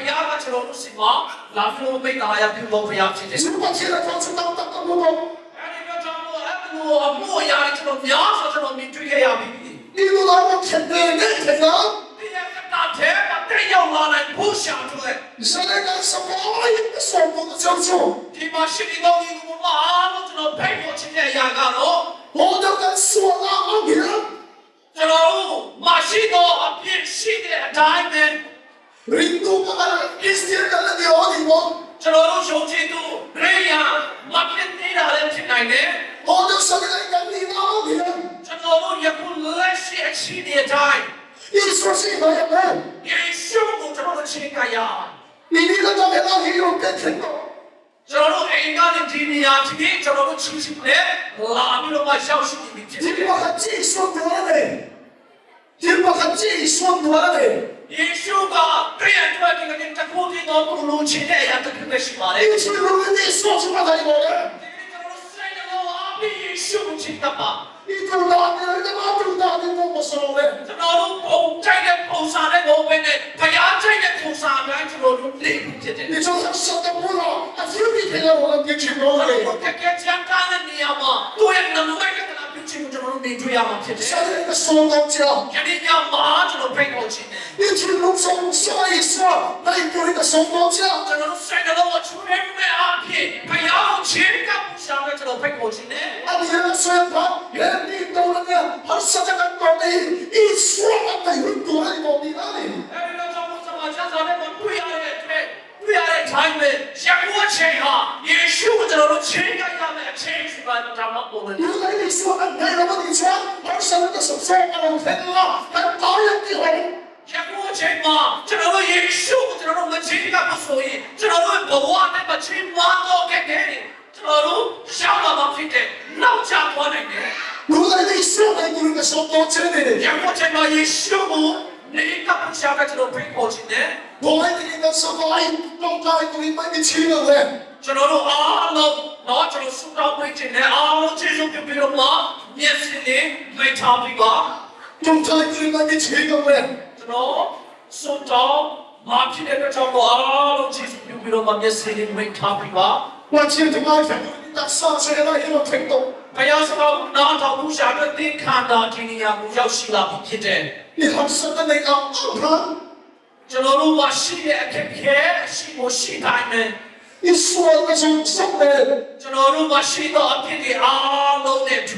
ရားကကျွန်တော်တို့စီမှာလာပြီးတော့မိတ္တာရပြုဖို့ဘုရားဖြစ်တယ် 是pathian na chuan chu dang dang ka mo mo အဲ့ဒီတော့ကျွန်တော်တို့အဲ့ဒီအမှုအရာတွေကျွန်တော်များစွာကျွန်တော်မြင်တွေ့ခဲ့ရပြီ 你都来我天内内天啊！ ဒီကတာထဲမှာတဲ့ရောက်လာတဲ့ဘုရားတို့ရဲ့ 你现在干什么？一个手工的教授， ဒီမှာရှိနေတော့ဒီကမှာလို့ကျွန်တော်ဖိတ်ဖို့ချင်းတဲ့အရာကတော့ 我就跟说那阿明， ကျွန်တော်တို့မရှိတော့အပြစ်ရှိတဲ့အတိုင်းပဲ 领导把那一些人的聊你我， ကျွန်တော်တို့ရှုံးချင်သူရေယာမဖြစ်နေတာလည်းဖြစ်နိုင်တယ် 我就现在跟你那阿明， ကျွန်တော်တို့ယခုလက်ရှိအရှိတဲ့အတိုင်း 一说是什么人？ ယေရှုကိုကျွန်တော်တို့ချင်းကရ 你的照片那里有变成的， ကျွန်တော်တို့အိမ်ကနေဒီနေရာဖြစ်ကျွန်တော်တို့ချင်းချင်းနဲ့လာပြီးတော့မှရောက်ရှိနေပြီဖြစ်တယ် 你把他技术多了嘞，你把他技术多了嘞， ယေရှုကတွေ့ရတဲ့ဒီကနေ့တခုတည်းတော့ကိုလိုချင်တဲ့အရာတစ်ခုပဲရှိပါတယ် 一起努力说出来才有的。 ကျွန်တော်တို့စိတ်တော်အားဖြင့်ယေရှုကိုချစ်တတ်ပါ 你多大的人，他妈多大的跟我说嘞？ ကျွန်တော်တို့ပုံကြိုက်တဲ့ပုံစံနဲ့မဟုတ်ဘဲနဲ့ဘုရားကြိုက်တဲ့ပုံစံတိုင်းကျွန်တော်တို့နေဖြစ်တယ် 你就算什么不老，他就你天天我跟你去弄嘞。 တကယ်ချမ်းသာတဲ့နေရာမှာသူ့ရဲ့နမိတ်လက္ခဏာပြုခြင်းကိုကျွန်တော်တို့နေတွေ့ရမှာဖြစ်တယ် 现在那个双高脚， ယနေ့ညမှာကျွန်တော်ဖိတ်ခေါ်ခြင်းနဲ့ 一群龙松说一说，那有一个双高脚， ကျွန်တော်တို့စိတ်တော်ကိုချွေးမဲ့အားဖြင့်ဘုရားကိုချစ်ကပ်ဆောင်တဲ့ကျွန်တော်ဖိတ်ခေါ်ခြင်းနဲ့ 啊，你那虽然跑，原地都那个，还是这个高的，一说那有多那高的那里。 အဲဒီတော့ကျွန်တော်တို့ဆက်စားတဲ့တွေ့ရတဲ့အတွက်တွေ့ရတဲ့ time ပဲရကူအချိန်ဟာယေရှုကိုကျွန်တော်တို့ချစ်ကပ်ရမယ့်အချိန်ရှိပါတော့ကျွန်တော်ပုံနဲ့ 原来你说那没那么你穿，而是那个手说啊，我天啊，还导演的好。 ရကူအချိန်မှာကျွန်တော်တို့ယေရှုကိုကျွန်တော်တို့မ ချင်းကမဆိုရင်ကျွန်တော်တို့ဘဝနဲ့မချင်းမတော့ခဲ့တယ်ကျွန်တော်တို့ရှောင်းလာမှဖြစ်တဲ့နောက်ချသွားနိုင်တယ် 如果你说来不能说多真的， ရမချင်းမယေရှုကိုနေကပရှာကကျွန်တော်ဖိတ်ခေါ်ခြင်းနဲ့ 我还得给他说来，弄在不能买得起了嘞。 ကျွန်တော်တို့အားလုံးတော့ကျွန်တော်ဆုတောင်းပေးခြင်းနဲ့အားလုံးကျေးဇူးပြုပြီးတော့မှမျက်စိနဲ့တွေ့ထားပြီးပါ 弄在不能买得起了嘞。 ကျွန်တော်ဆုတောင်းမဖြစ်တဲ့အတွက်ကြောင့်အားလုံးကျေးဇူးပြုပြီးတော့မှမျက်စိနဲ့တွေ့ထားပြီးပါ 我今天买的那啥子那一路听懂， ဘုရားစကားကိုနားထောင်မှုရှာတဲ့သင်္ခါရဒီနေရာကိုရောက်ရှိလာပြီဖြစ်တယ် 你好生的那个啊， ကျွန်တော်တို့မရှိတဲ့အခက်အခဲရှိဖို့ရှိတိုင်းနဲ့ 你说那种什么？ ကျွန်တော်တို့မရှိတော့အဖြစ်တွေအားလုံးနဲ့တူ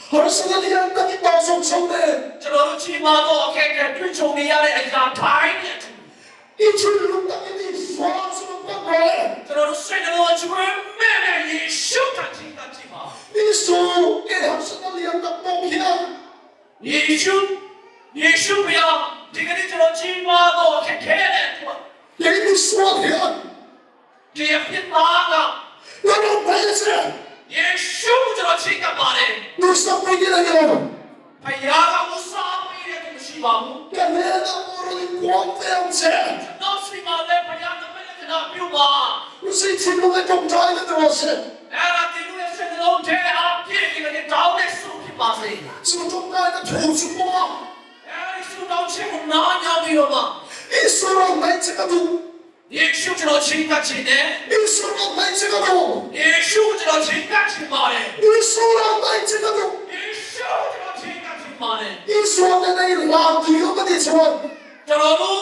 好生的你那你到什么？ ကျွန်တော်တို့ချိန်မှာတော့အခက်အခဲတွေ့ကြုံနေရတဲ့အရာတိုင်းနဲ့တူ 一群人那你说什么不管？ ကျွန်တော်တို့စိတ်တော်ကျွမ်းမဲ့တဲ့ယေရှုတန်ကြီးတန်ကြီးပါ 你说你好生的你那不偏， ယေရှုဘုရားဒီကနေ့ကျွန်တော်ချိန်မှာတော့အခက်အခဲနဲ့တူ 你说的， ဒီအဖြစ်သားက 我都没事， ယေရှုကျွန်တော်ချိန်ကပါတယ် 你说没的那个， ဘုရားကမစားပေးတဲ့သူမရှိပါဘူး 干嘛那我的光这样子？ နောက်စီမှာလည်းဘုရားသခင်ကနာပြုပါ 我是一群人在种菜的多是， အဲ့ဒါဒီလိုရဲ့စိတ်လုံးထဲအပြည့်ဒီကနေ့တောင်းတဲ့ဆုဖြစ်ပါစေ 是种菜的土什么？ အဲ့ဒီဆုတောင်းခြင်းကိုနားညောင်းပြီးတော့မှ 你说了没这个土， ယေရှုကျွန်တော်ချိန်ကခြင်းနဲ့ 你说了没这个土， ယေရှုကျွန်တော်ချိန်ကခြင်းပါတယ် 你说了没这个土， ယေရှုကျွန်တော်ချိန်ကခြင်းပါတယ် 你说的那个垃圾我跟你说， ကျွန်တော်တို့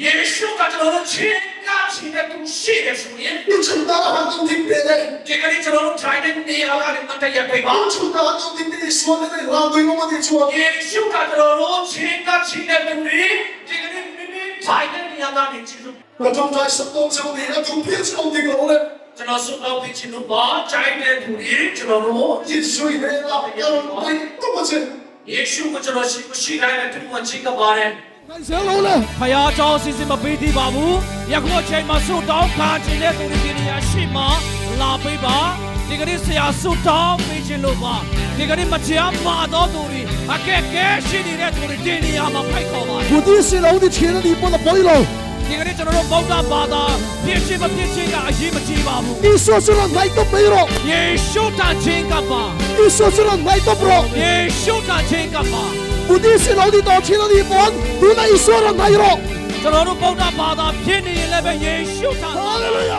ယေရှုကကျွန်တော်တို့ချိန်ကခြင်းနဲ့သူရှိတယ်ဆိုရင် 你承担了很多听别人， ဒီကနေ့ကျွန်တော်တို့ထိုင်တဲ့နေရာကနေမတည့်ရပြပါ 你承担了很多听别人说的那个垃圾我跟你说， ယေရှုကကျွန်တော်တို့ချိန်ကခြင်းနဲ့သူဒီကနေ့မိမိထိုင်တဲ့နေရာကနေကြည့်လို့ 我种菜什么时候你那种别种的了嘞？ ကျွန်တော်ဆုတောင်းပြီးခြင်းလို့ပါကြိုက်တဲ့သူတွေကျွန်တော်တို့ 你水没了，要没多么钱？ ယေရှုကိုကျွန်တော်ရှိတိုင်းနဲ့သူ့ဝင်ချင်းကပါတယ် 买啥了嘞？ ဖယားเจ้าစီစဉ်မပေးသေးပါဘူးယခုအချိန်မှာဆုတောင်းခံခြင်းတဲ့သူတွေဒီနေရာရှိမှလာပေးပါဒီကနေ့ဆရာဆုတောင်းပေးခြင်းလို့ပါဒီကနေ့မချမ်းမာသောသူတွေအခက်ခဲရှိနေတဲ့သူတွေဒီနေရာမှာဖိတ်ခေါ်ပါတယ် 我的是老的钱了，你不能背了。 ဒီကနေ့ကျွန်တော်တို့ဗုဒ္ဓဘာသာပြည့်စုံမပြည့်စုံကအရေးမကြီးပါဘူး 你说是了，买都没了。 ယေရှုတန်ခြင်းကပါ 你说是了，买都不了。 ယေရှုတန်ခြင်းကပါ 我的是老的到钱了，你不，你那一说了，买了。 ကျွန်တော်တို့ဗုဒ္ဓဘာသာဖြစ်နေရင်လည်းပဲယေရှုတန် 哈利路亚。